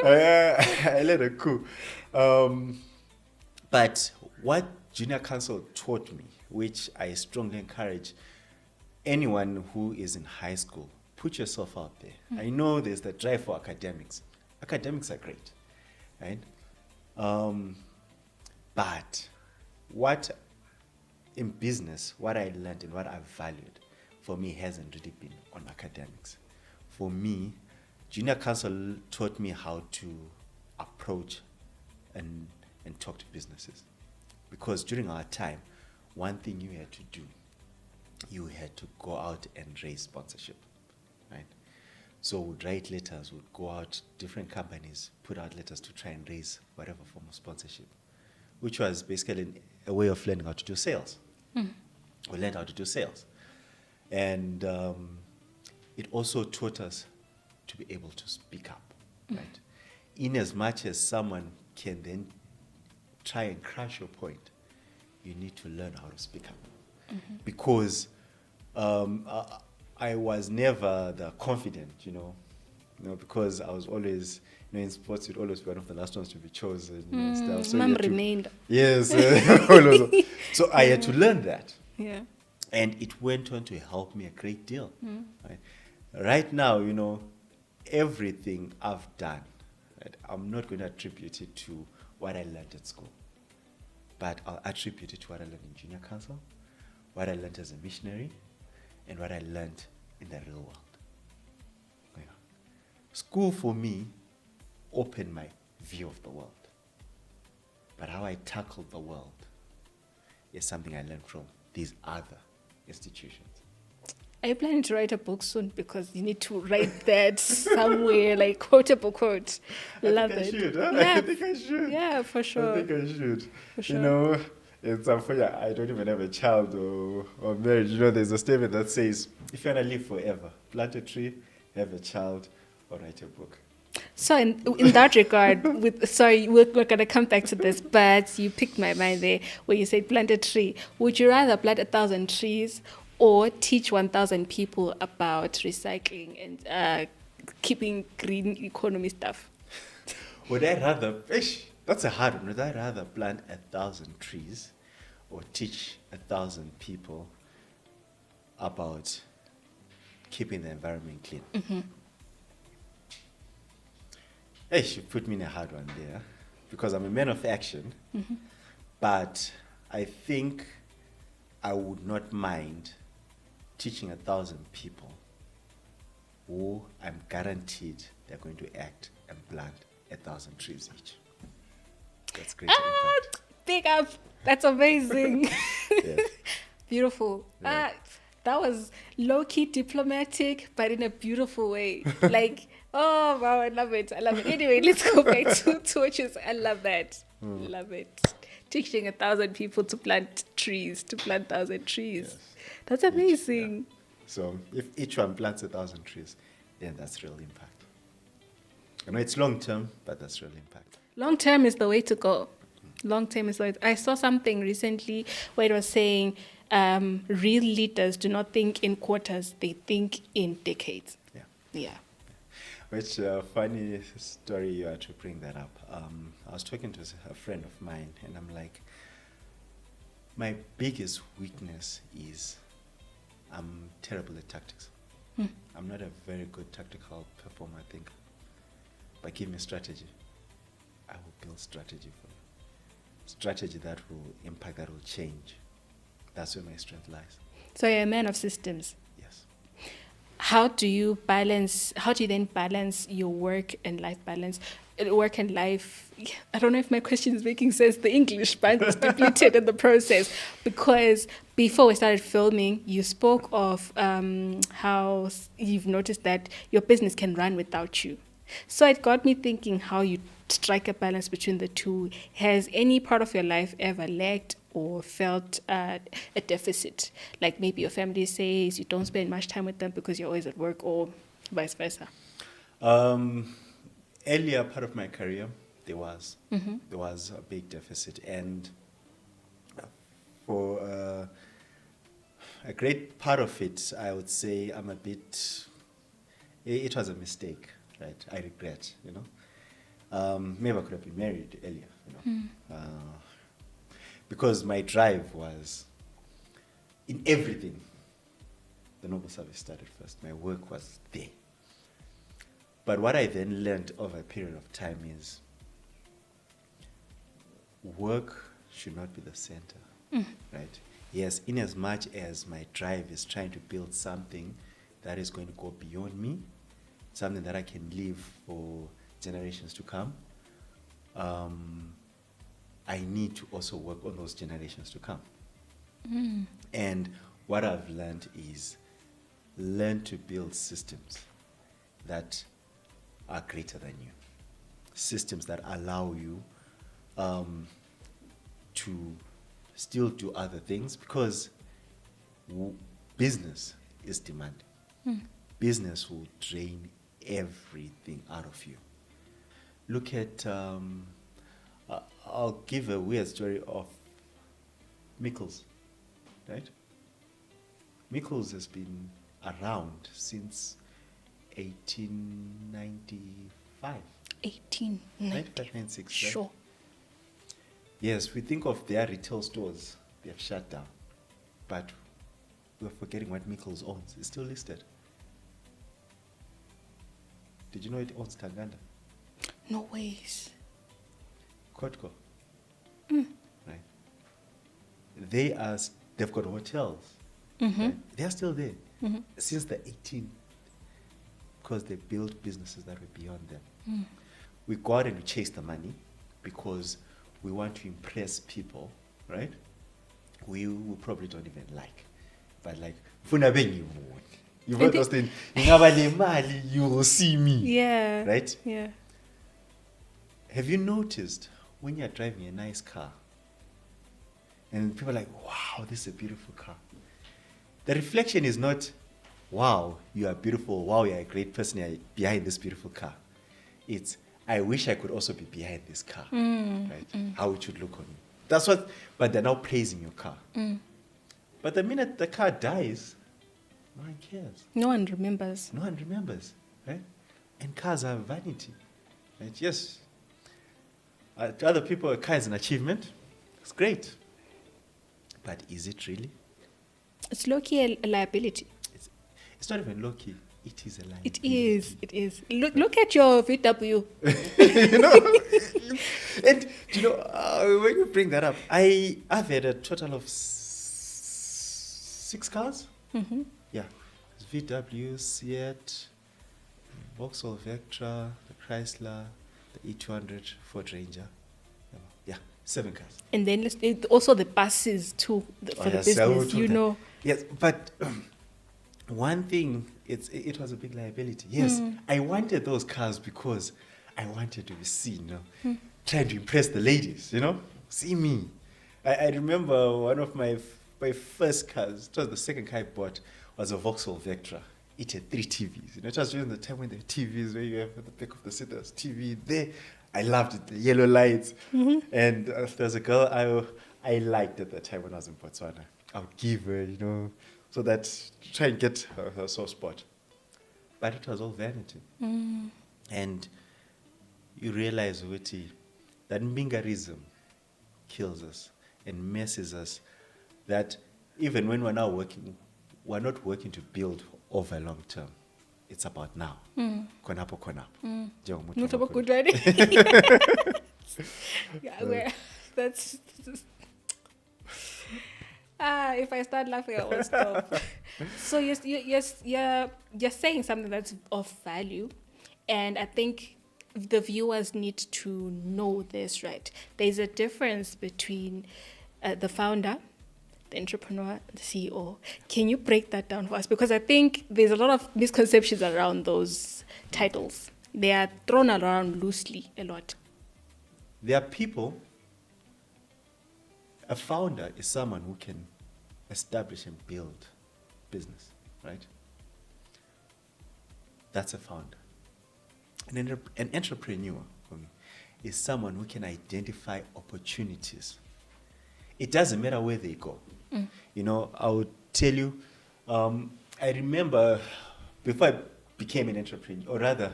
I led a coup. But what junior council taught me, which I strongly encourage anyone who is in high school, put yourself out there. I know there's the drive for academics. Academics are great, right? But what in business, what I learned and what I valued, for me, hasn't really been on academics. For me, junior council taught me how to approach and talk to businesses. Because during our time, one thing you had to do, you had to go out and raise sponsorship, right? So we'd write letters, we'd go out, different companies put out letters to try and raise whatever form of sponsorship, which was basically a way of learning how to do sales. We learned how to do sales. And it also taught us to be able to speak up, right? In as much as someone can then try and crush your point, you need to learn how to speak up. Because I was never the confident, you know, because I was always, in sports, you'd always be one of the last ones to be chosen. And stuff. So Mom remained. Yes. So I had to learn that. Yeah. And it went on to help me a great deal. Right now, everything I've done, right, I'm not going to attribute it to what I learned at school, but I'll attribute it to what I learned in junior council, what I learned as a missionary, and what I learned in the real world. Yeah. School for me opened my view of the world. But how I tackled the world is something I learned from these other institutions. Are you planning to write a book soon? Because you need to write that somewhere, like quotable quote. Love it. I think I should. Yeah, for sure. I think I should. For sure. It's unfortunate I don't even have a child or marriage. There's a statement that says, if you want to live forever, plant a tree, have a child, or write a book. So in that regard, we're gonna come back to this, but you picked my mind there where you said plant a tree. Would you rather plant 1,000 trees or teach 1,000 people about recycling and keeping green economy stuff? Would I rather, that's a hard one. Would I rather plant 1,000 trees or teach 1,000 people about keeping the environment clean? Mm-hmm. Hey, you put me in a hard one there because I'm a man of action, Mm-hmm. but I think I would not mind teaching 1,000 people who I'm guaranteed they're going to act and plant 1,000 trees each. That's great impact. Big up. That's amazing. Yes. Beautiful. Yeah. That was low-key diplomatic, but in a beautiful way. Like, oh, wow, I love it. I love it. Anyway, let's go back to what you said. I love that. Love it. Teaching 1,000 people to plant trees, to plant 1,000 trees. Yes. That's amazing. Yeah. So if each one plants 1,000 trees, then that's real impact. I know it's long-term, but that's real impact. Long-term is the way to go. Long-term is the way. I saw something recently where it was saying real leaders do not think in quarters, they think in decades. Yeah. Yeah. Which funny story you are to bring that up. I was talking to a friend of mine, and I'm like, my biggest weakness is I'm terrible at tactics. I'm not a very good tactical performer, I think. But give me strategy. I will build strategy for you. Strategy that will impact, that will change. That's where my strength lies. So you're a man of systems. Yes. How do you then balance your work and life balance? Work and life, I don't know if my question is making sense. The English bank was depleted in the process, because before we started filming, you spoke of how you've noticed that your business can run without you. So it got me thinking how you strike a balance between the two. Has any part of your life ever lacked or felt a deficit? Like maybe your family says you don't spend much time with them because you're always at work, or vice versa. Earlier part of my career, there was a big deficit, and for a great part of it, I would say it was a mistake, right? I regret, maybe I could have been married earlier, because my drive was in everything. The Noble Service started first. My work was there. But what I then learned over a period of time is work should not be the center, right? Yes, in as much as my drive is trying to build something that is going to go beyond me, something that I can leave for generations to come, I need to also work on those generations to come. And what I've learned is learn to build systems that are greater than you. Systems that allow you to still do other things, because business is demanding. Business will drain everything out of you. Look at, I'll give a weird story of Mikkels, right? Mikkels has been around since 1895. 1896. Sure. Right? Yes, we think of their retail stores, they have shut down. But we're forgetting what Mikkels owns. It's still listed. Did you know it owns Tanganda? No ways. Kotko. Right? They've got hotels. Right? They're still there since the 18th, because they built businesses that were beyond them. We go out and we chase the money because we want to impress people, right? We probably don't even like. But like, you've heard those things, you will see me. Yeah. Right? Yeah. Have you noticed when you're driving a nice car and people are like, wow, this is a beautiful car? The reflection is not, wow, you are beautiful, wow, you're a great person behind this beautiful car. It's, I wish I could also be behind this car, right? How it should look on me. That's what, but they're now praising your car. But the minute the car dies, no one cares. No one remembers. No one remembers, right? And cars are vanity, right? Yes. To other people, a car is an achievement. It's great. But is it really? It's low-key a liability. It's not even low-key. It is a liability. It is. It is. Look at your VW. You know? And, you know, when you bring that up, I've had a total of 6 cars. Yeah. VW, Seat, Vauxhall Vectra, the Chrysler, the E200, Ford Ranger. Yeah, 7 cars. And then also the buses too for the business, you know. Yes, but one thing, it was a big liability. Yes, I wanted those cars because I wanted to be seen, you know, trying to impress the ladies, you know, see me. I remember one of my first cars, it was the second car I bought, was a Vauxhall Vectra. It had 3 TVs. You know, it was during the time when the TVs, where you have at the back of the seat, there was TV there. I loved it, the yellow lights. And there was a girl I liked at the time when I was in Botswana. I would give her, you know, so that to try and get her soft spot. But it was all vanity. And you realize, Witty, that Mbingarism kills us and messes us. That even when we're now working, we're not working to build over long term. It's about now. Konapo. Not about good, right? Yeah, that's. If I start laughing, I will stop. So you're saying something that's of value, and I think the viewers need to know this, right? There's a difference between the founder, the entrepreneur, the CEO. Can you break that down for us? Because I think there's a lot of misconceptions around those titles. They are thrown around loosely a lot. There are people. A founder is someone who can establish and build business, right? That's a founder. An entrepreneur, for me, is someone who can identify opportunities. It doesn't matter where they go. You know, I would tell you, I remember before I became an entrepreneur, or rather,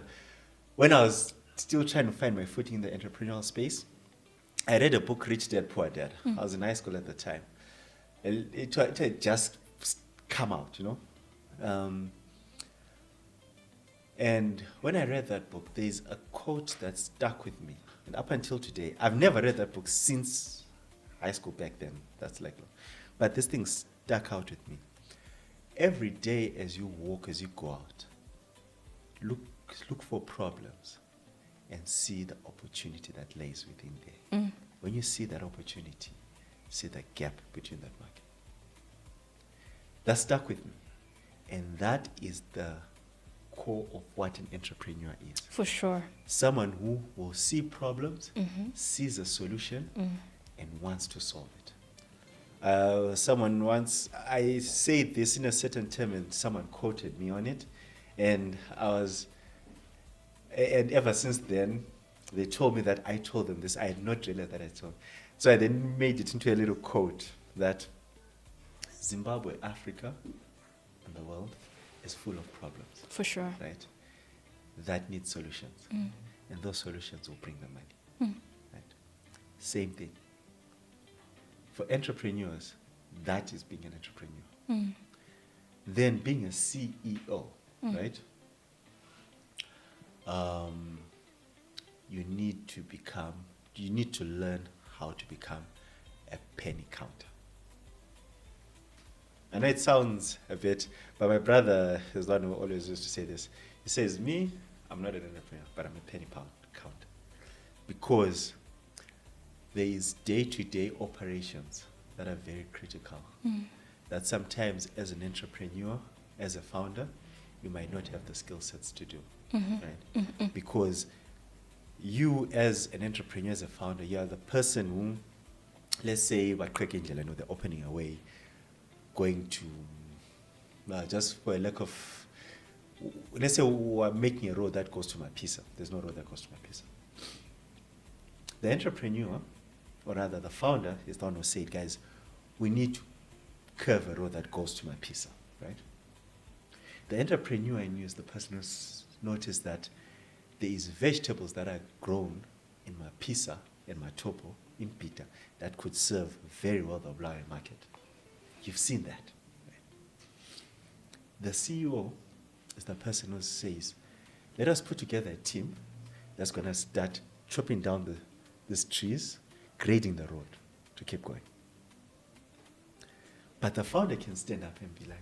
when I was still trying to find my footing in the entrepreneurial space, I read a book, Rich Dad, Poor Dad. I was in high school at the time. It had just come out, you know. And when I read that book, there's a quote that stuck with me. And up until today, I've never read that book since high school back then. That's like, but this thing stuck out with me. Every day as you walk, as you go out, look for problems and see the opportunity that lays within there. When you see that opportunity, see the gap between that market. That stuck with me. And that is the core of what an entrepreneur is. For sure. Someone who will see problems, sees a solution, and wants to solve it. Someone once, I said this in a certain term and someone quoted me on it, and and ever since then, they told me that I told them this. I had not realized that I told. So I then made it into a little quote that Zimbabwe, Africa, and the world is full of problems. For sure. Right? That needs solutions. And those solutions will bring the money. Right? Same thing. For entrepreneurs, that is being an entrepreneur. Then being a CEO, right? You need to learn how to become a penny counter. I know it sounds a bit, but my brother is the one who always used to say this. He says, me, I'm not an entrepreneur, but I'm a penny pound counter. Because there is day-to-day operations that are very critical. That sometimes as an entrepreneur, as a founder, you might not have the skill sets to do. Right? Because you as an entrepreneur, as a founder, you are the person who, let's say, they're opening away, going to, just for a lack of let's say we're making a road that goes to Mapisa. There's no road that goes to Mapisa. The entrepreneur, or rather the founder, is the one who said, guys, we need to curve a road that goes to Mapisa, right? The entrepreneur in you is the person who's noticed that there is vegetables that are grown in Mapisa and Matopo, in Peter, that could serve very well the Bulawayo market. You've seen that. Right? The CEO is the person who says, let us put together a team that's going to start chopping down these trees, grading the road to keep going. But the founder can stand up and be like,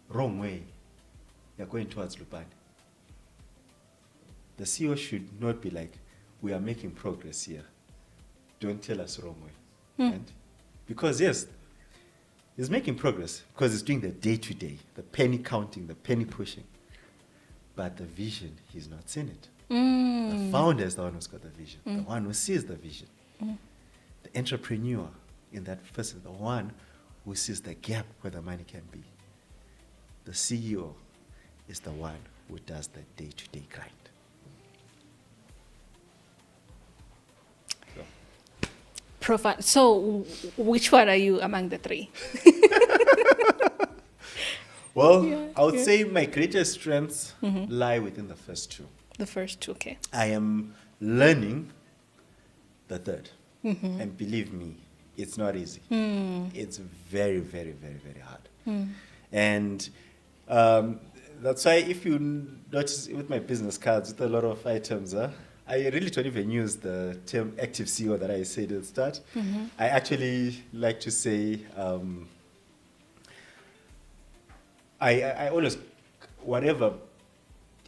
wrong way, you're going towards Lupane. The CEO should not be like, we are making progress here. Don't tell us wrong way. Right? Because yes, he's making progress because he's doing the day-to-day, the penny counting, the penny pushing. But the vision, he's not seen it. The founder is the one who's got the vision, the one who sees the vision. The entrepreneur in that person, the one who sees the gap where the money can be. The CEO is the one who does the day-to-day grind. So. Profound. So, which one are you among the three? Well, I would say my greatest strengths lie within the first two. The first two, okay. I am learning the third. And believe me, it's not easy. It's very, very, very, very hard. And that's why if you notice with my business cards, with a lot of items, I really don't even use the term active CEO that I said at the start. I actually like to say, I always, whatever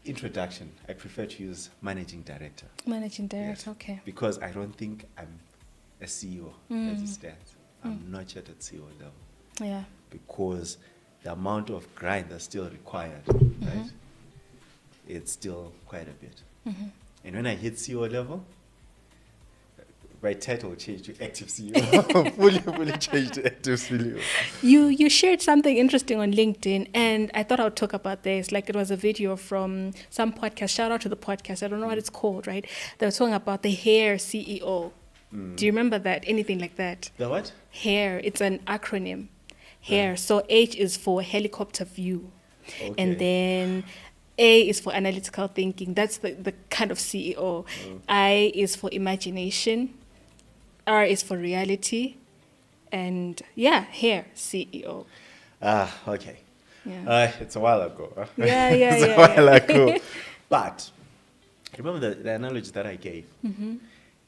introduction, I prefer to use managing director. Managing director, Yes. okay. Because I don't think I'm a CEO as it stands. I'm not yet at CEO level. Yeah. Because the amount of grind that's still required, right? It's still quite a bit. And when I hit CEO level, my title will change to active CEO. fully change to active CEO. You shared something interesting on LinkedIn, and I thought I would talk about this. Like, it was a video from some podcast. Shout out to the podcast. I don't know what it's called, right? They were talking about the HARE CEO. Do you remember that? Anything like that? The what? HARE. It's an acronym. HARE. So H is for helicopter view. Okay. And then A is for analytical thinking. That's the kind of CEO. I is for imagination. R is for reality. And yeah, HARE, CEO. Okay. Yeah. It's a while ago. Huh? Yeah. It's a while ago. But remember the analogy that I gave?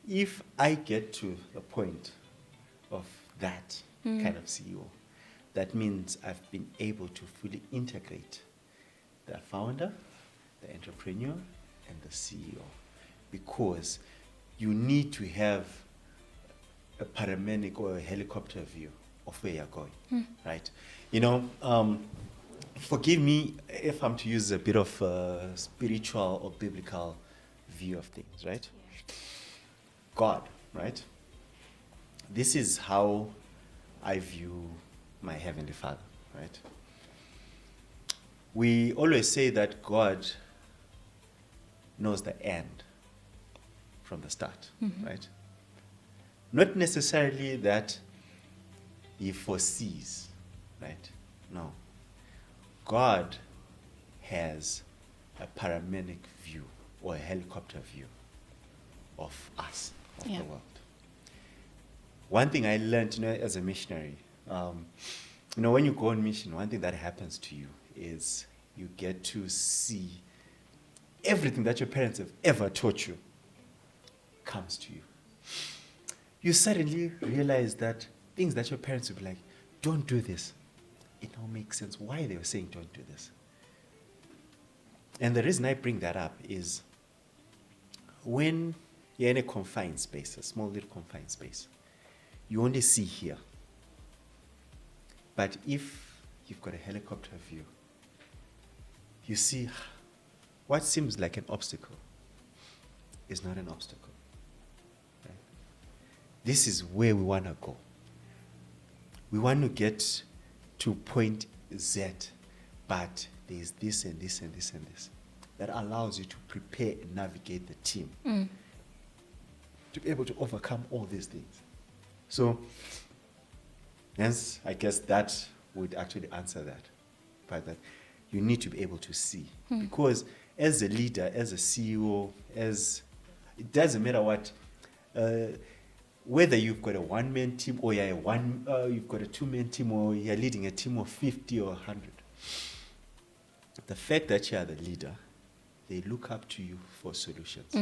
If I get to the point of that kind of CEO, that means I've been able to fully integrate the founder, the entrepreneur, and the CEO. Because you need to have a paramedic or a helicopter view of where you're going, right? You know, forgive me if I'm to use a bit of a spiritual or biblical view of things, right? God, right? This is how I view my Heavenly Father, right? We always say that God knows the end from the start, right? Not necessarily that he foresees, right? No. God has a paramedic view or a helicopter view of us, of the world. One thing I learned, as a missionary, when you go on mission, one thing that happens to you is you get to see everything that your parents have ever taught you comes to you. You suddenly realize that things that your parents would be like, don't do this. It now makes sense why they were saying don't do this. And the reason I bring that up is when you're in a confined space, a small little confined space, you only see here. But if you've got a helicopter view, you see what seems like an obstacle is not an obstacle. Right? This is where we want to go. We want to get to point Z, but there's this and this and this and this. That allows you to prepare and navigate the team to be able to overcome all these things. So, hence, I guess that would actually answer that. But that you need to be able to see. Because as a leader, as a CEO, it doesn't matter what, whether you've got a one-man team or you've got a two-man team or you're leading a team of 50 or 100. The fact that you are the leader, they look up to you for solutions.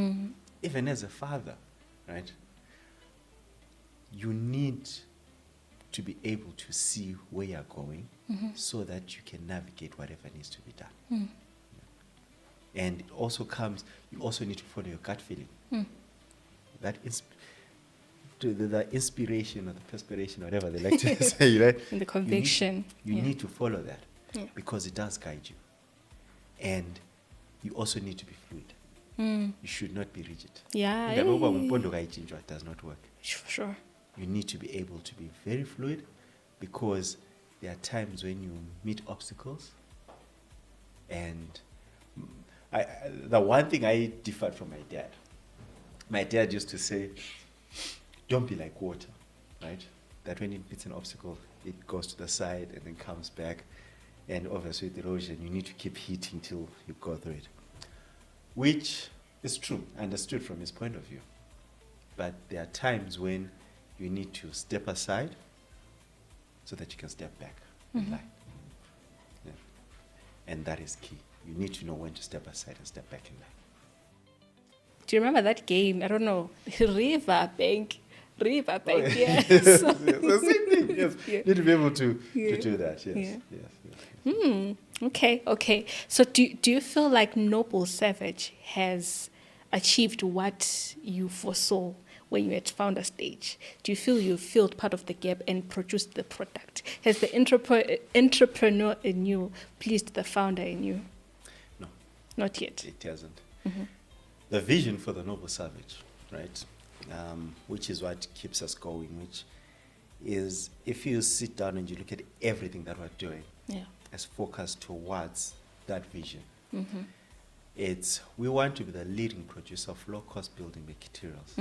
Even as a father, right? You need to be able to see where you're going so that you can navigate whatever needs to be done. And it also comes, you also need to follow your gut feeling. That is the inspiration or the perspiration, whatever they like to say, right? And the conviction. You need to follow that because it does guide you. And you also need to be fluid. You should not be rigid. Yeah. It does not work. For sure. You need to be able to be very fluid because there are times when you meet obstacles. And the one thing I differed from my dad used to say, don't be like water, right? That when it meets an obstacle, it goes to the side and then comes back. And obviously with erosion, you need to keep heating till you go through it. Which is true, understood from his point of view. But there are times when you need to step aside so that you can step back in line. Yeah. And that is key. You need to know when to step aside and step back in line. Do you remember that game? I don't know. Riverbank, Oh, yes. Yes, the same thing, yes. Yeah. You need to be able to do that, yes. Yeah. Yes. Okay. So do you feel like Noble Savage has achieved what you foresaw when you had founder stage? Do you feel you filled part of the gap and produced the product? Has the entrepreneur in you pleased the founder in you? No. Not yet. It hasn't. The vision for the Noble Savage, right, which is what keeps us going, which is if you sit down and you look at everything that we're doing, as focused towards that vision. We want to be the leading producer of low-cost building materials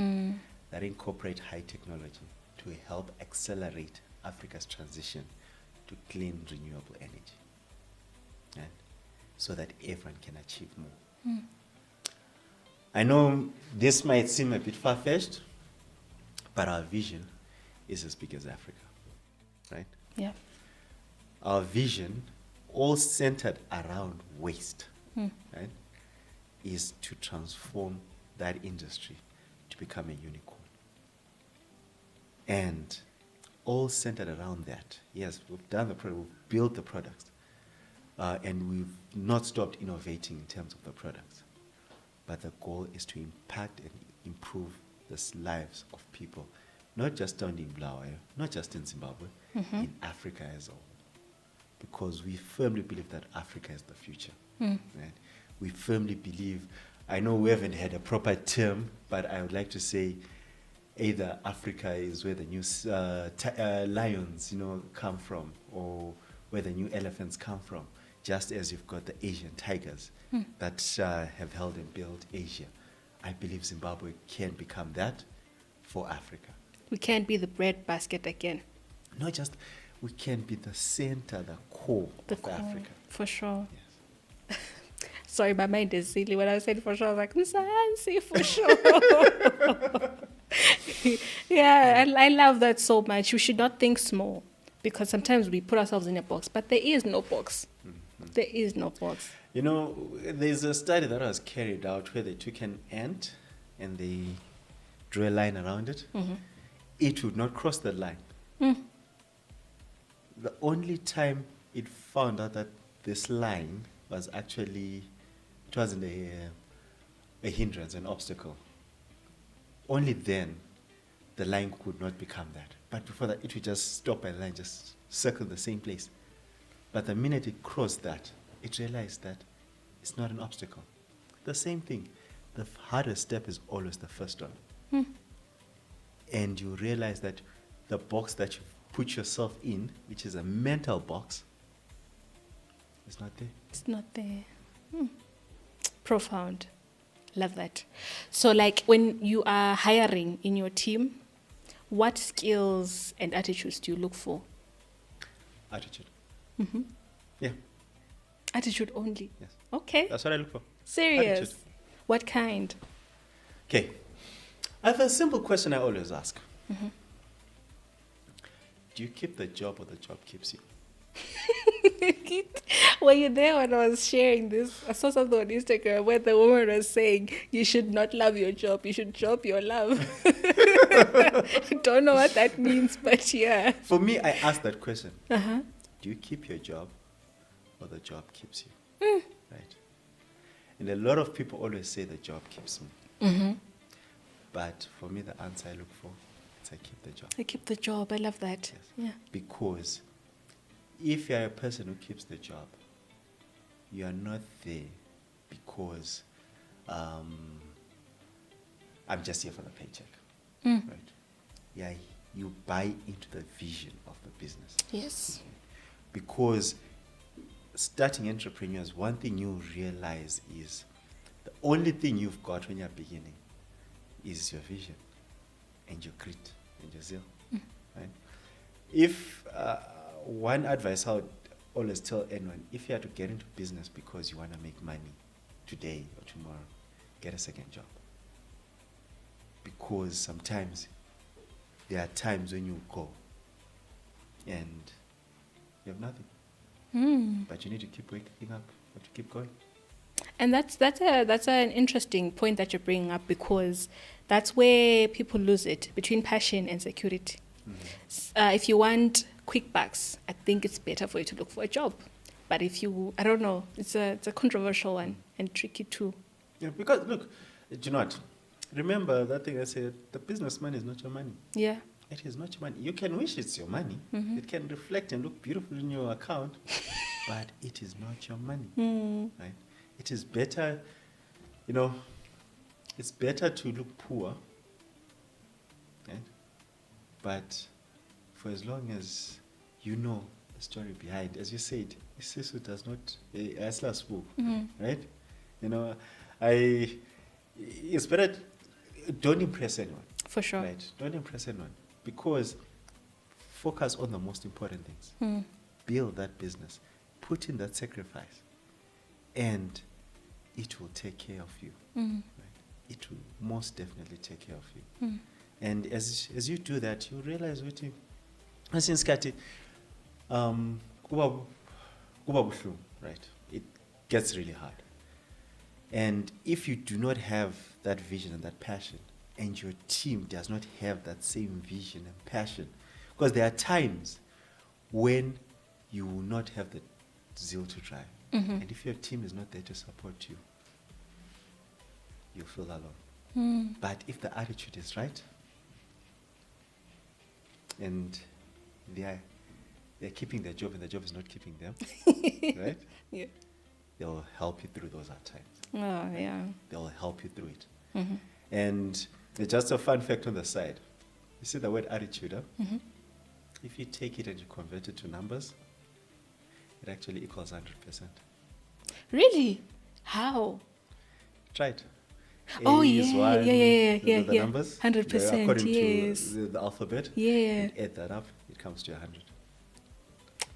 that incorporate high technology to help accelerate Africa's transition to clean, renewable energy, right? So that everyone can achieve more. I know this might seem a bit far-fetched, but our vision is as big as Africa, right? Yeah. Our vision, all centered around waste, right, is to transform that industry to become a unicorn. And all centered around that. Yes, we've done the product, we've built the products, and we've not stopped innovating in terms of the products. But the goal is to impact and improve the lives of people, not just only in Bulawayo, not just in Zimbabwe, in Africa as a whole. Because we firmly believe that Africa is the future. Right? We firmly believe, I know we haven't had a proper term, but I would like to say either Africa is where the new lions, come from, or where the new elephants come from, just as you've got the Asian tigers that have held and built Asia. I believe Zimbabwe can become that for Africa. We can't be the breadbasket again. Not just, we can be the center, the core of Africa. For sure. Yes. Sorry, my mind is silly. When I was saying for sure, I was like, Msindazwe, for sure. Yeah, I love that so much. We should not think small, because sometimes we put ourselves in a box, but there is no box. There is no box. There's a study that was carried out where they took an ant and they drew a line around it. It would not cross that line. The only time it found out that this line was actually, it wasn't a hindrance, an obstacle. Only then the line could not become that. But before that, it would just stop and line, just circle the same place. But the minute it crossed that, it realized that it's not an obstacle. The same thing. The hardest step is always the first one. And you realize that the box that you put yourself in, which is a mental box, It's not there. It's not there. Profound. Love that. So, like, when you are hiring in your team, what skills and attitudes do you look for? Attitude. Mm-hmm. Yeah. Attitude only? Yes. Okay. That's what I look for. Serious? Attitude. What kind? Okay. I have a simple question I always ask. Mm-hmm. Do you keep the job or the job keeps you? Were you there when I was sharing this? I saw something on Instagram where the woman was saying, you should not love your job, you should job your love. I don't know what that means, but yeah. For me, I ask that question. Uh-huh. Do you keep your job or the job keeps you? Right. And a lot of people always say the job keeps me. Mm-hmm. But for me, the answer I look for is I keep the job. I keep the job. I love that. Yes. Yeah. Because if you're a person who keeps the job, you are not there because I'm just here for the paycheck. Mm. Right? Yeah, you buy into the vision of the business. Yes. Because starting entrepreneurs, one thing you realize is the only thing you've got when you're beginning is your vision and your grit and your zeal. Right? If one advice I would always tell anyone, if you have to get into business because you want to make money today or tomorrow, get a second job. Because sometimes there are times when you go and you have nothing. But you need to keep waking up, you have to keep going. And that's an interesting point that you're bringing up, because that's where people lose it, between passion and security. If you want quick bucks, I think it's better for you to look for a job. But if you, I don't know, it's a controversial one and tricky too. Yeah, because look, do you know what? Remember that thing I said, the business money is not your money. Yeah. It is not your money. You can wish it's your money. It can reflect and look beautiful in your account, but it is not your money. Right? It is better, it's better to look poor, right? But for as long as you know the story behind, as you said, Isisu does not, right? It's better, don't impress anyone. For sure. Right? Don't impress anyone. Because focus on the most important things. Build that business. Put in that sacrifice. And it will take care of you. Right? It will most definitely take care of you. And as you do that, you realize what you... Since Kati, right? It gets really hard. And if you do not have that vision and that passion, and your team does not have that same vision and passion, because there are times when you will not have the zeal to try. And if your team is not there to support you, you'll feel alone. But if the attitude is right, and they're keeping their job and the job is not keeping them, right? Yeah. They'll help you through those hard times. Oh, yeah. They'll help you through it. And just a fun fact on the side. You see the word attitude, huh? If you take it and you convert it to numbers, it actually equals 100%. Really? How? Try it. Oh, A is one, the yeah. numbers. 100%, According yes. to the alphabet. Yeah. And add that up, it comes to 100.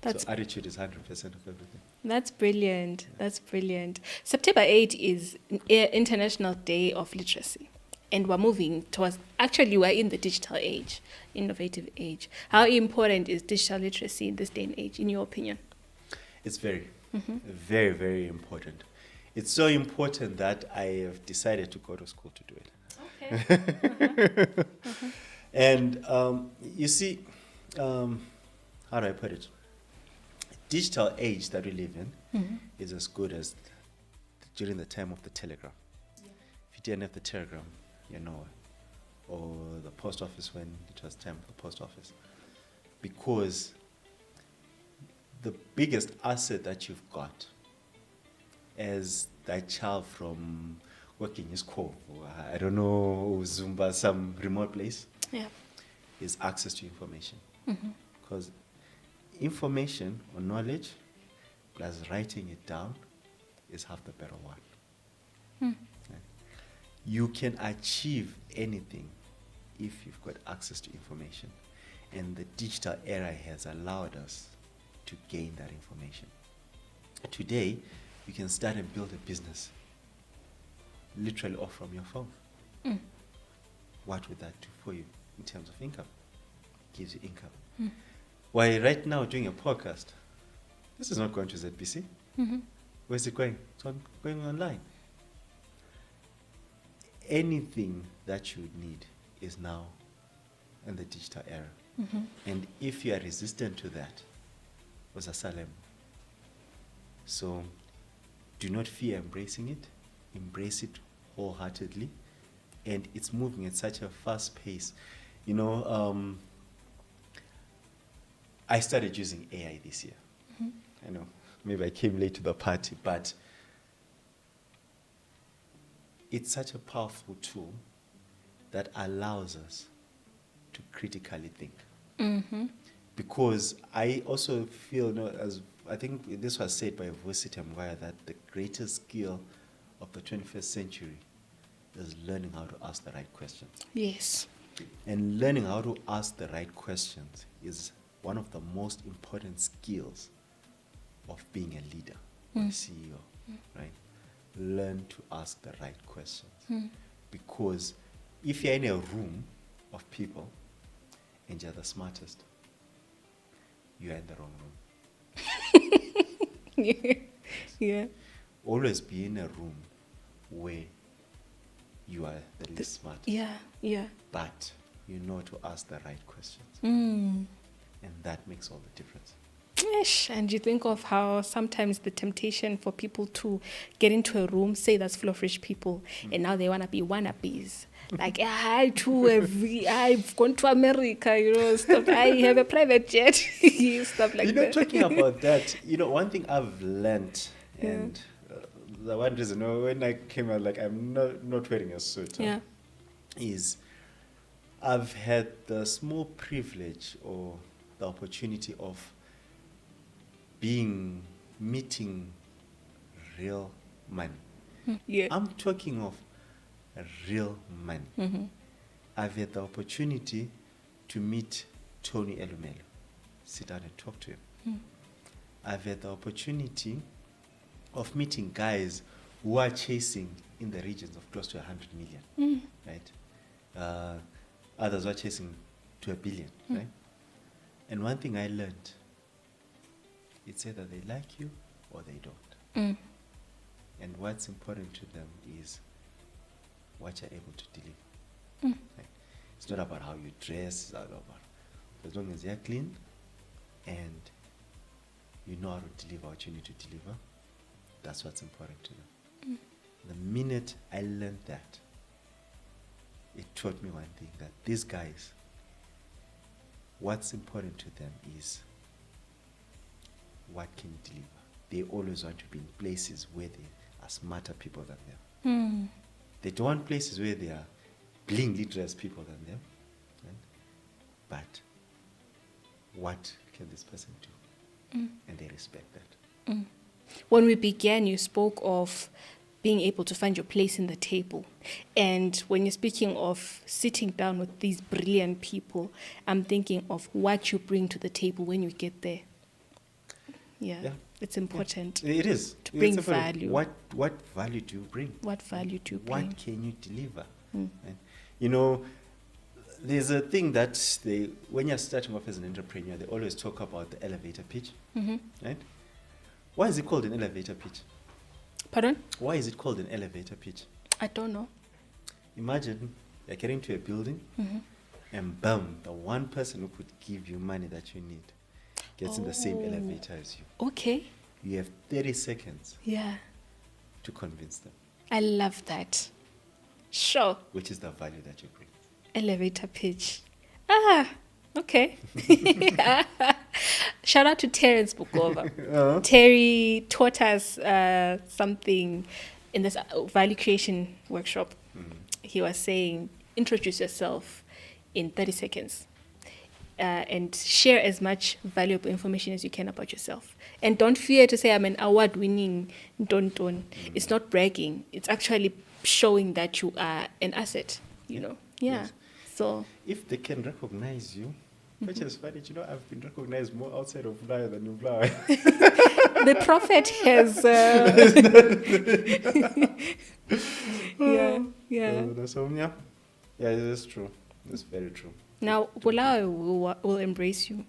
That's So attitude is 100% of everything. That's brilliant. That's brilliant. September 8 is International Day of Literacy. And we're moving towards, actually, we're in the digital age, innovative age. How important is digital literacy in this day and age, in your opinion? It's very, very, very important. It's so important that I have decided to go to school to do it. Okay. And you see, how do I put it? Digital age that we live in is as good as during the time of the telegram. If you didn't have the telegram, you're nowhere. Or the post office when it was time for the post office. Because the biggest asset that you've got as that child from working in school, or I don't know, Zumba, some remote place, is access to information. Because information or knowledge plus writing it down is half the battle won. Right? You can achieve anything if you've got access to information. And the digital era has allowed us to gain that information. Today, you can start and build a business literally off from your phone. What would that do for you in terms of income? Gives you income. Why right now doing a podcast, this is not going to ZBC. Where's it going? It's going online. Anything that you need is now in the digital era. And if you are resistant to that, was a salem. So do not fear embracing it. Embrace it wholeheartedly. And it's moving at such a fast pace. You know, I started using AI this year. I know, maybe I came late to the party, but it's such a powerful tool that allows us to critically think. Because I also feel, you know, as I think this was said by Vosita Mgwaya, that the greatest skill of the 21st century is learning how to ask the right questions. Yes. And learning how to ask the right questions is one of the most important skills of being a leader or a CEO, right? Learn to ask the right questions. Because if you're in a room of people and you're the smartest, you are in the wrong room. Yeah. Always be in a room where you are the least smart. Yeah. But you know to ask the right questions. Mm. And that makes all the difference. Ish. And you think of how sometimes the temptation for people to get into a room, say that's full of rich people, and now they want to be wannabes. Like, I've gone to America, you know, stuff. I have a private jet, stuff like that. You know, talking about that, you know, one thing I've learned, and the one reason when I came out, like, I'm not wearing a suit, is I've had the small privilege or the opportunity of meeting real money. Yeah. I'm talking of real money. Mm-hmm. I've had the opportunity to meet Tony Elumelu, sit down and talk to him. I've had the opportunity of meeting guys who are chasing in the regions of close to 100 million, right? Others are chasing to 1 billion, right? And one thing I learned, it's either they like you or they don't. And what's important to them is what you're able to deliver. Right? It's not about how you dress, it's not about, as long as you're clean and you know how to deliver what you need to deliver, that's what's important to them. The minute I learned that, it taught me one thing, that these guys, what's important to them is what can you deliver. They always want to be in places where they are smarter people than them. They don't want places where they are blingly dressed people than them. Right? But what can this person do? And they respect that. When we began, you spoke of being able to find your place in the table. And when you're speaking of sitting down with these brilliant people, I'm thinking of what you bring to the table when you get there. Yeah. It's important. It is. To bring value. What value do you bring? What value do you bring? What can you deliver? Right? You know, there's a thing that when you're starting off as an entrepreneur, they always talk about the elevator pitch. Right? Why is it called an elevator pitch? Pardon? Why is it called an elevator pitch? I don't know. Imagine you're getting to a building and boom, the one person who could give you money that you need gets in the same elevator as you. Okay. You have 30 seconds to convince them. I love that. Sure. Which is the value that you bring. Elevator pitch. Okay. Shout out to Terence Bukova. Terry taught us something in this value creation workshop. He was saying, introduce yourself in 30 seconds. and share as much valuable information as you can about yourself. And don't fear to say, I'm an award-winning don. It's not bragging. It's actually showing that you are an asset, you know. Yeah. Yes. So If they can recognize you, which is funny, I've been recognized more outside of Mlayo than in Mlayo. the prophet has... yeah. So, yeah, that's true. That's very true. Now, Bulawayo will embrace you.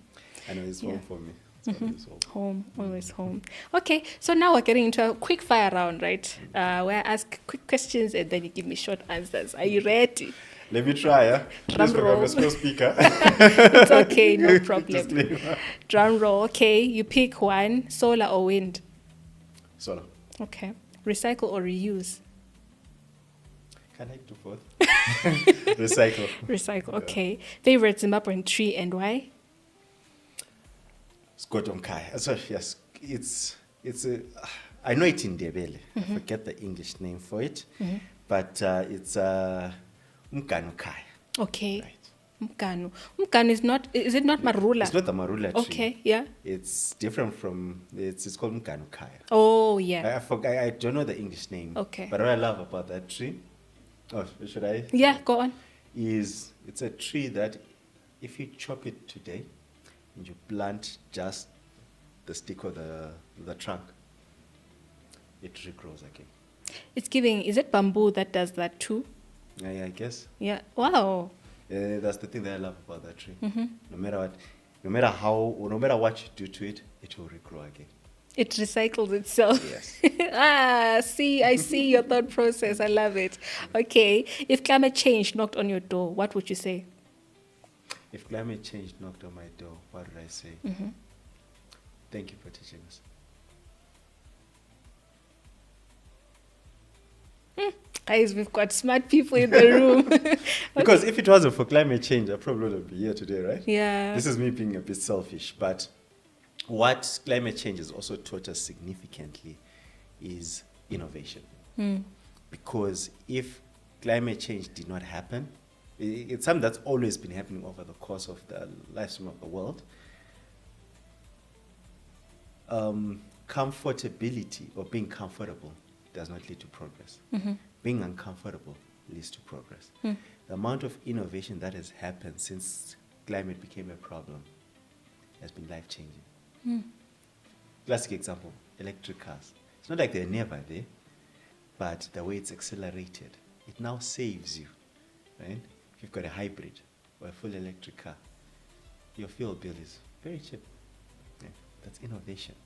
I know it's Yeah. home for me. It's always home. Always home. Okay, so now we're getting into a quick fire round, right? Where I ask quick questions and then you give me short answers. Are you ready? Let me try, yeah? Drum Please pick roll. up a school speaker. It's okay, no problem. Disclaimer. Drum roll. Okay, you pick one, solar or wind. Solar. Okay. Recycle or reuse. Can I do both? Recycle. Recycle. Okay. Favorite Zimbabwean tree and why? Skotonkai. So yes, it's a. I know it in Ndebele. I forget the English name for it, but it's Mkanukai. Okay. Right. Mkanu. Mkanu is not. Is it not marula? It's not the marula tree. Okay. Yeah. It's different from. It's called Mkanukai. Oh yeah. I don't know the English name. Okay. But what I love about that tree, should I? Yeah. Go on. Is it's a tree that if you chop it today and you plant just the stick or the trunk, it regrows again. It's giving. Is it bamboo that does that too? Yeah, I guess. Yeah. Wow. That's the thing that I love about that tree. No matter what, no matter how, or no matter what you do to it, it will regrow again. It recycles itself. Yes. See, I see your thought process. I love it. Okay. If climate change knocked on your door, what would you say? If climate change knocked on my door, what would I say? Thank you for teaching us. Guys, we've got smart people in the room. Because if it wasn't for climate change, I probably wouldn't be here today, right? Yeah. This is me being a bit selfish, but what climate change has also taught us significantly is innovation. Because if climate change did not happen, it's something that's always been happening over the course of the lifespan of the world. Comfortability or being comfortable does not lead to progress. Being uncomfortable leads to progress. The amount of innovation that has happened since climate became a problem has been life-changing. Classic example, electric cars. It's not like they're never there, but the way it's accelerated, it now saves you, right? If you've got a hybrid or a full electric car, your fuel bill is very cheap. Yeah, that's innovation.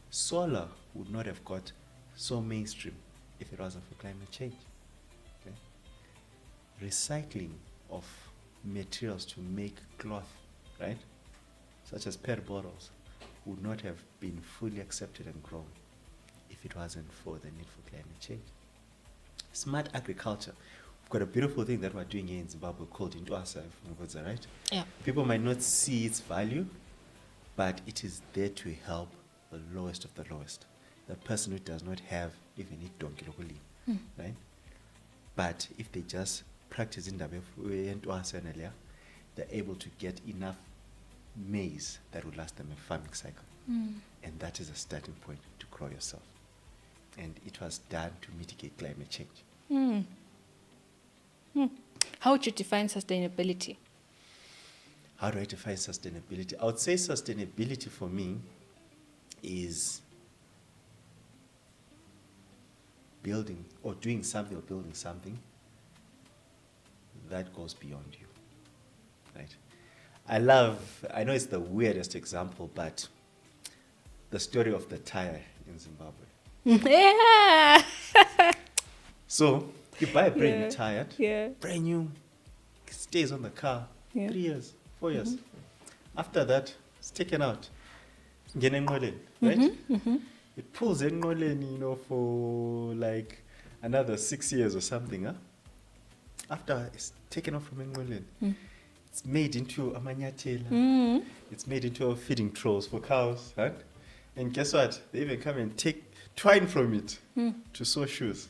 Solar would not have got so mainstream if it wasn't for climate change. Okay? Recycling of materials to make cloth, right, such as PET bottles, would not have been fully accepted and grown if it wasn't for the need for climate change. Smart agriculture. We've got a beautiful thing that we're doing here in Zimbabwe called Intwasa, right? Yeah. People might not see its value, but it is there to help the lowest of the lowest. The person who does not have even a donkey locally, right? But if they just practice in the they're able to get enough maize that will last them a farming cycle. And that is a starting point to grow yourself. And it was done to mitigate climate change. How would you define sustainability? How do I define sustainability? I would say sustainability for me is building or doing something or building something that goes beyond you, right? I know it's the weirdest example, but the story of the tire in Zimbabwe. Yeah. So you buy a brand new tire, Yeah. brand new, stays on the car, Yeah. 3 years, 4 years. After that, it's taken out. Right? It pulls enqoleni, for like another 6 years or something. Huh? After it's taken off from enqoleni, it's made into amanyatela. It's made into feeding troughs for cows. Huh? And guess what? They even come and take twine from it to sew shoes.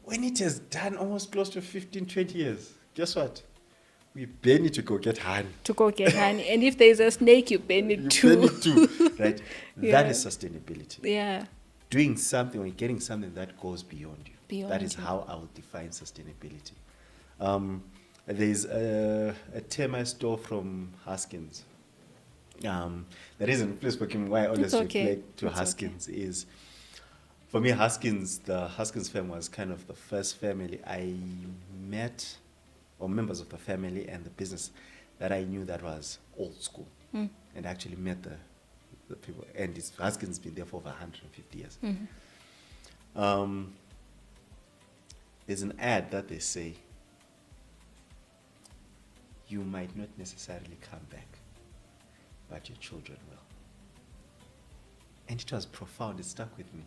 When it has done almost close to 15, 20 years, guess what? We burn it to go get honey. To go get honey. And if there's a snake, you burn it You too. burn it too, right? Yeah. That is sustainability. Yeah. Doing something or getting something that goes beyond you. Beyond that is you. how I would define sustainability. There's a term I stole from Haskins. The reason, please forgive me, why I always It's okay. reflect to It's Haskins is, for me, the Haskins family was kind of the first family I met, or members of the family and the business that I knew that was old school, and actually met the people. And Haskins has been there for over 150 years. There's an ad that they say, you might not necessarily come back, but your children will. And it was profound. It stuck with me.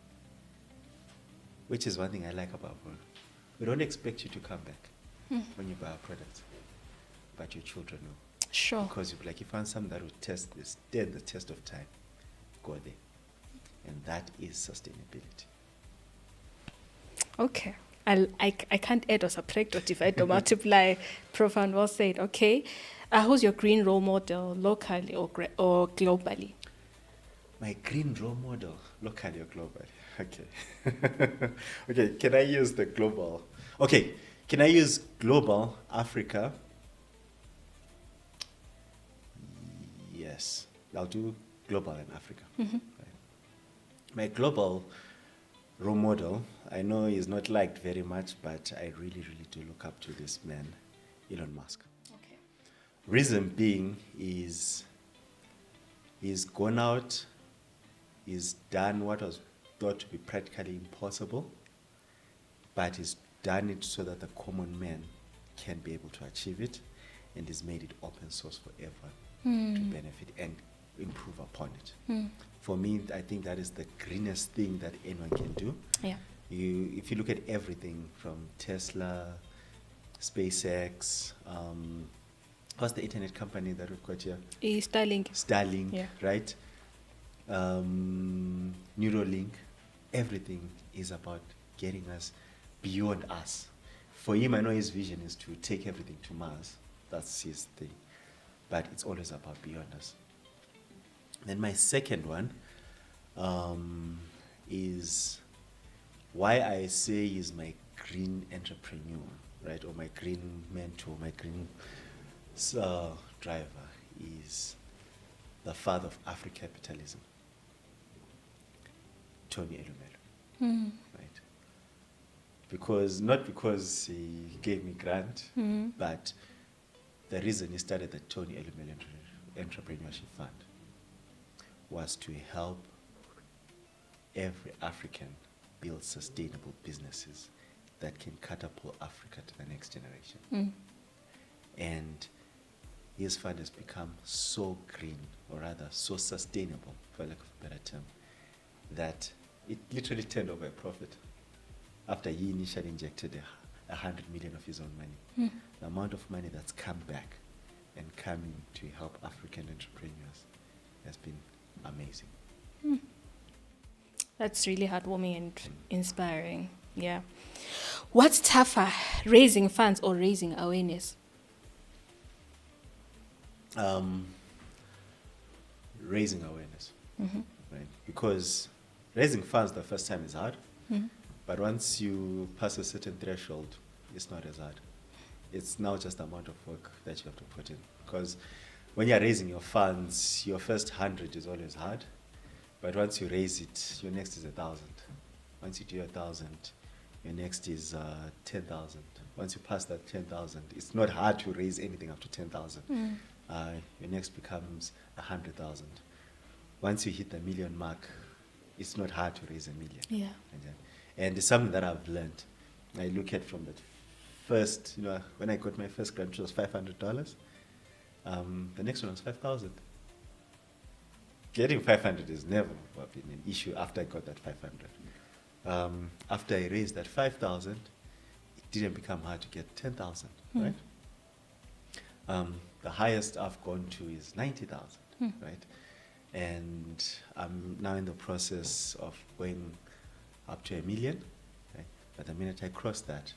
Which is one thing I like about work. We don't expect you to come back when you buy our products, but your children will. Sure. Because you'll be like, you found something that will stand the test of time, go there. And that is sustainability. Okay. I can't add or subtract or divide or multiply. Profound, well said. Okay. Who's your green role model, locally or globally? My green role model, locally or globally? Okay. Okay, can I use the global? Okay, can I use global Africa? Yes, I'll do global and Africa. Right. My global role model, I know he's not liked very much, but I really, really do look up to this man, Elon Musk. Okay. Reason being is he's gone out, he's done what was thought to be practically impossible, but he's done it so that the common man can be able to achieve it, and he's made it open source for everyone to benefit and improve upon it. For me, I think that is the greenest thing that anyone can do. Yeah. If you look at everything from Tesla, SpaceX, what's the internet company that we've got here? Starlink. Starlink, Yeah. right? Neuralink, everything is about getting us beyond us. For him, I know his vision is to take everything to Mars. That's his thing. But it's always about beyond us. Then my second one is why I say he's my green entrepreneur, right? Or my green mentor, my green driver is the father of Afro-capitalism, Tony Elumelu, right? Not because he gave me grant, but the reason he started the Tony Elumelu Entrepreneurship Fund was to help every African build sustainable businesses that can catapult Africa to the next generation. And his fund has become so green, or rather so sustainable, for lack of a better term, that it literally turned over a profit after he initially injected 100 million of his own money. The amount of money that's come back and coming to help African entrepreneurs has been amazing. That's really heartwarming and inspiring. Yeah. What's tougher, raising funds or raising awareness? Raising awareness, right? Because raising funds the first time is hard, but once you pass a certain threshold, it's not as hard. It's now just the amount of work that you have to put in. Because when you're raising your funds, your first 100 is always hard, but once you raise it, your next is 1,000. Once you do 1,000, your next is 10,000. Once you pass that 10,000, it's not hard to raise anything up to 10,000. Your next becomes 100,000. Once you hit the million mark, it's not hard to raise 1 million. Yeah. And it's something that I've learned. I look at from that first, when I got my first grant, it was $500. The next one was 5,000. Getting 500 is never been an issue after I got that 500. After I raised that 5,000, it didn't become hard to get 10,000, right? The highest I've gone to is 90,000, right? And I'm now in the process of going up to 1 million, right? But the minute I cross that,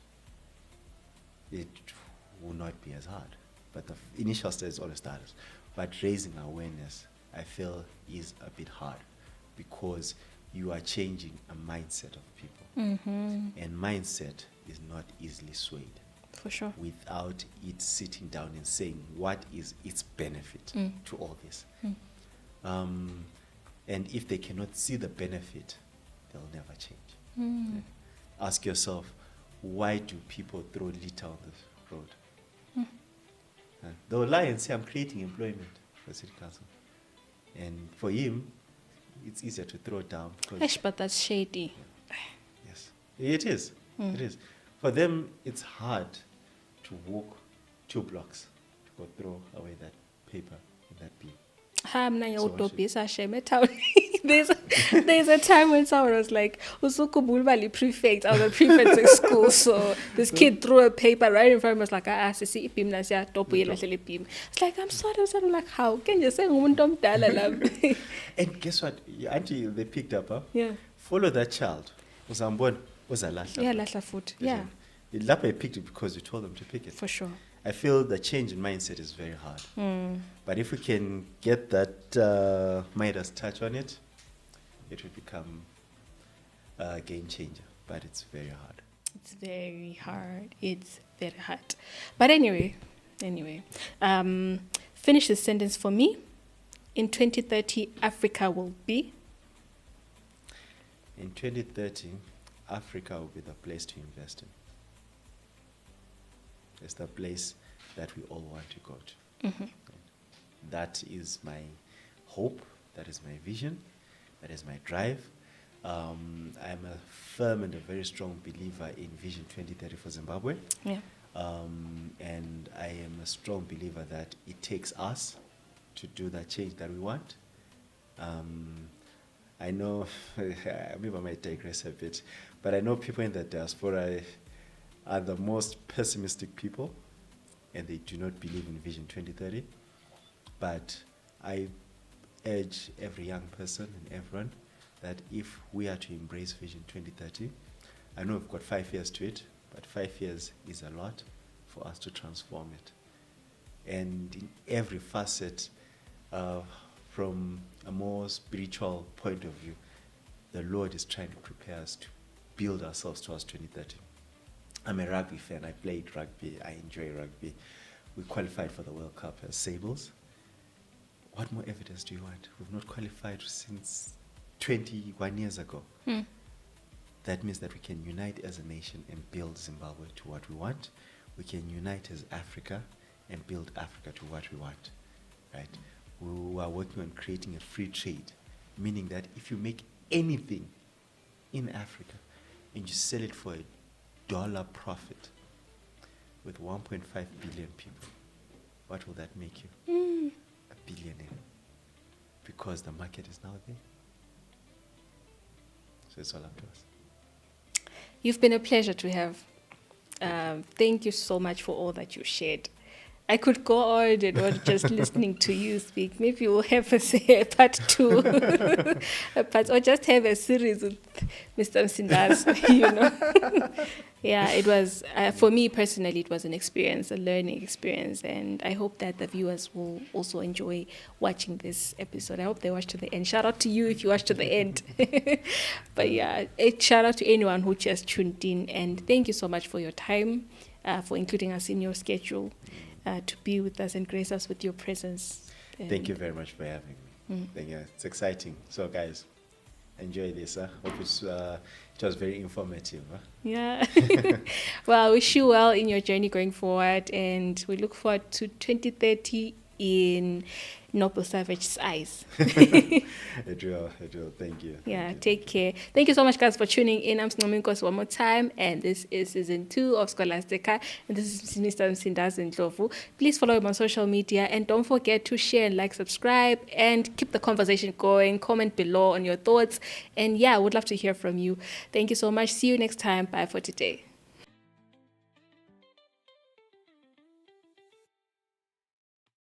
it will not be as hard. but the initial stage is always starters. But raising awareness, I feel, is a bit hard because you are changing a mindset of people. And mindset is not easily swayed. For sure. Without it sitting down and saying, what is its benefit to all this? And if they cannot see the benefit, they'll never change. Yeah. Ask yourself, why do people throw litter on the road? They'll lie and say, I'm creating employment for city council. And for him, it's easier to throw down. But that's shady. Yes, it is. It is. For them, it's hard to walk 2 blocks to go throw away that paper in that bin. There's a time when someone was like, Usukubulbali prefect, I was a prefect at school, so this kid threw a paper right in front of us like, see beam it's like, I'm sorry, I'm like, how can you say and guess what? Until they picked up, huh? Yeah. Follow that child. Was a lasha. Yeah, lasha foot. Yeah. Lapa picked it because you told them to pick it. For sure. I feel the change in mindset is very hard. But if we can get that Midas touch on it, it will become a game changer. But it's very hard. It's very hard. It's very hard. But anyway, finish this sentence for me. In 2030, Africa will be? In 2030, Africa will be the place to invest in. It's the place that we all want to go to. That is my hope. That is my vision. That is my drive. I'm a firm and a very strong believer in Vision 2030 for Zimbabwe. Yeah. And I am a strong believer that it takes us to do that change that we want. I know, maybe I might digress a bit, but I know people in the diaspora are the most pessimistic people, and they do not believe in Vision 2030. But I urge every young person and everyone that if we are to embrace Vision 2030, I know we've got 5 years to it, but 5 years is a lot for us to transform it. And in every facet, from a more spiritual point of view, the Lord is trying to prepare us to build ourselves towards 2030. I'm a rugby fan. I played rugby. I enjoy rugby. We qualified for the World Cup as Sables. What more evidence do you want? We've not qualified since 21 years ago. That means that we can unite as a nation and build Zimbabwe to what we want. We can unite as Africa and build Africa to what we want, right? We are working on creating a free trade, meaning that if you make anything in Africa and you sell it for $1 profit with 1.5 billion people, what will that make you? A billionaire. Because the market is now there. So it's all up to us. You've been a pleasure to have. Thank you so much for all that you shared. I could go on and on just listening to you speak. Maybe we'll have a part 2, or just have a series with Mr. Msindazwe, Yeah, it was, for me personally, it was an experience, a learning experience, and I hope that the viewers will also enjoy watching this episode. I hope they watch to the end. Shout out to you if you watch to the end. But yeah, shout out to anyone who just tuned in, and thank you so much for your time, for including us in your schedule. To be with us and grace us with your presence. Thank you very much for having me. Thank you. It's exciting. So guys, enjoy this. Hope it was very informative. Yeah. Well, I wish you well in your journey going forward, and we look forward to 2030 in Noble Savage's eyes. It will. Thank you. Yeah, Thank you. take care. Thank you so much, guys, for tuning in. I'm Msindazwe Ndlovu one more time, and this is season 2 of Scholastica, and this is Mr. Msindazwe Ndlovu. Please follow him on social media, and don't forget to share and like, subscribe, and keep the conversation going. Comment below on your thoughts, and yeah, I would love to hear from you. Thank you so much. See you next time. Bye for today.